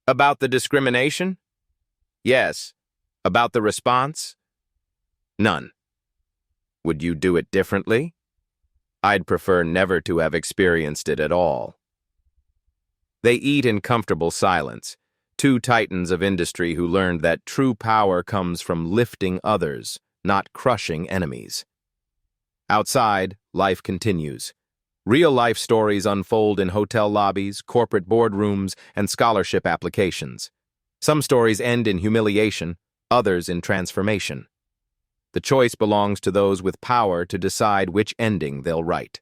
"About the discrimination?" "Yes." "About the response?" "None." "Would you do it differently?" "I'd prefer never to have experienced it at all." They eat in comfortable silence, two titans of industry who learned that true power comes from lifting others, not crushing enemies. Outside, life continues. Real-life stories unfold in hotel lobbies, corporate boardrooms, and scholarship applications. Some stories end in humiliation, others in transformation. The choice belongs to those with power to decide which ending they'll write.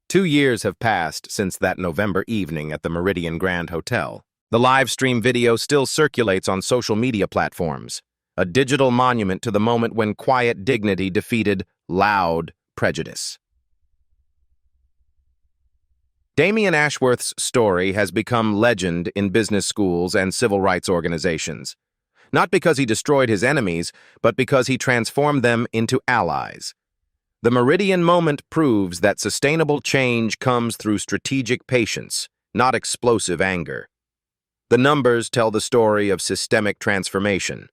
2 years have passed since that November evening at the Meridian Grand Hotel. The live stream video still circulates on social media platforms, a digital monument to the moment when quiet dignity defeated loud prejudice. Damian Ashworth's story has become legend in business schools and civil rights organizations, not because he destroyed his enemies, but because he transformed them into allies. The Meridian moment proves that sustainable change comes through strategic patience, not explosive anger. The numbers tell the story of systemic transformation.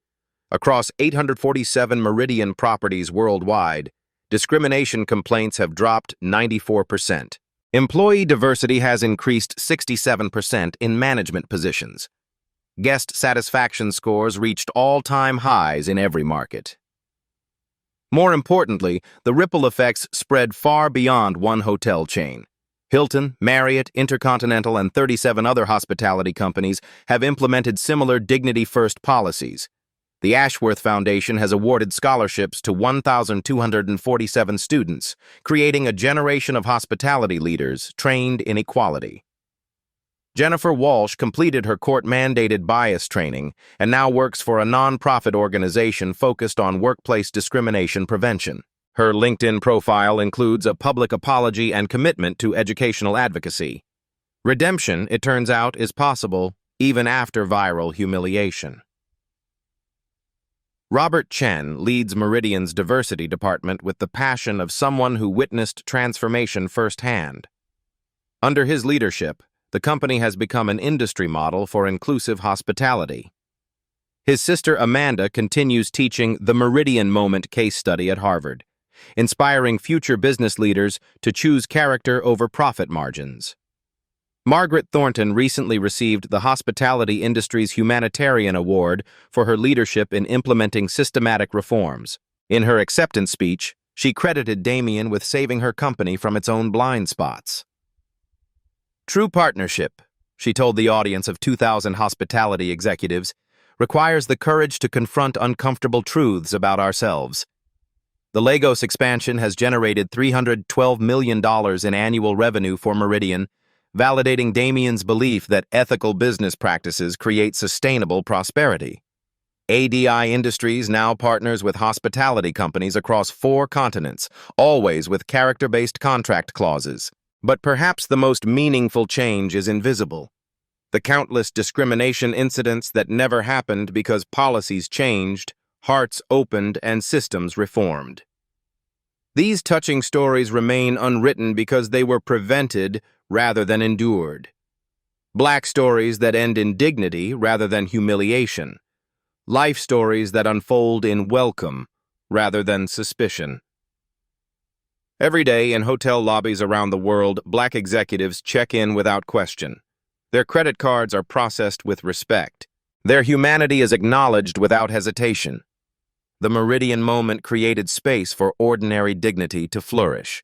Across 847 Meridian properties worldwide, discrimination complaints have dropped 94%. Employee diversity has increased 67% in management positions. Guest satisfaction scores reached all-time highs in every market. More importantly, the ripple effects spread far beyond one hotel chain. Hilton, Marriott, Intercontinental, and 37 other hospitality companies have implemented similar dignity-first policies. The Ashworth Foundation has awarded scholarships to 1,247 students, creating a generation of hospitality leaders trained in equality. Jennifer Walsh completed her court-mandated bias training and now works for a nonprofit organization focused on workplace discrimination prevention. Her LinkedIn profile includes a public apology and commitment to educational advocacy. Redemption, it turns out, is possible even after viral humiliation. Robert Chen leads Meridian's diversity department with the passion of someone who witnessed transformation firsthand. Under his leadership, the company has become an industry model for inclusive hospitality. His sister Amanda continues teaching the Meridian Moment case study at Harvard, inspiring future business leaders to choose character over profit margins. Margaret Thornton recently received the hospitality industry's Humanitarian Award for her leadership in implementing systematic reforms. In her acceptance speech, she credited Damian with saving her company from its own blind spots. True partnership, she told the audience of 2,000 hospitality executives, requires the courage to confront uncomfortable truths about ourselves. The Lagos expansion has generated $312 million in annual revenue for Meridian, validating Damian's belief that ethical business practices create sustainable prosperity. ADI Industries now partners with hospitality companies across 4 continents, always with character-based contract clauses. But perhaps the most meaningful change is invisible. The countless discrimination incidents that never happened because policies changed, hearts opened, and systems reformed. These touching stories remain unwritten because they were prevented rather than endured. Black stories that end in dignity rather than humiliation. Life stories that unfold in welcome rather than suspicion. Every day in hotel lobbies around the world, Black executives check in without question. Their credit cards are processed with respect. Their humanity is acknowledged without hesitation. The Meridian moment created space for ordinary dignity to flourish.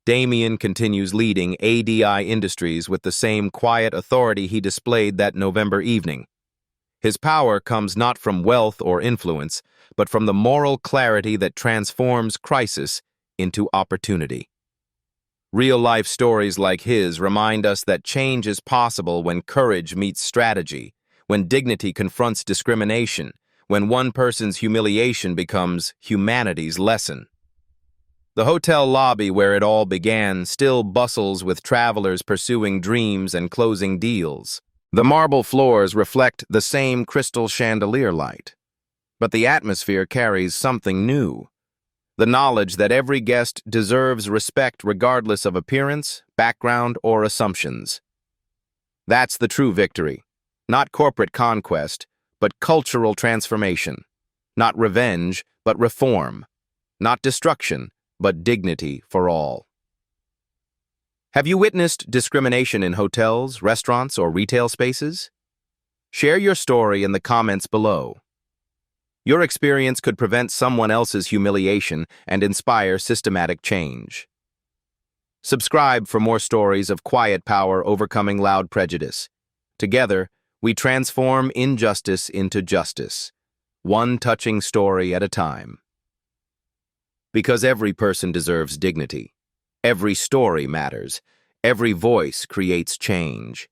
Damian continues leading ADI Industries with the same quiet authority he displayed that November evening. His power comes not from wealth or influence, but from the moral clarity that transforms crisis into opportunity. Real-life stories like his remind us that change is possible when courage meets strategy, when dignity confronts discrimination, when one person's humiliation becomes humanity's lesson. The hotel lobby where it all began still bustles with travelers pursuing dreams and closing deals. The marble floors reflect the same crystal chandelier light, but the atmosphere carries something new. The knowledge that every guest deserves respect regardless of appearance, background, or assumptions. That's the true victory. Not corporate conquest, but cultural transformation. Not revenge, but reform. Not destruction, but dignity for all. Have you witnessed discrimination in hotels, restaurants, or retail spaces? Share your story in the comments below. Your experience could prevent someone else's humiliation and inspire systematic change. Subscribe for more stories of quiet power overcoming loud prejudice. Together, we transform injustice into justice, one touching story at a time. Because every person deserves dignity. Every story matters. Every voice creates change.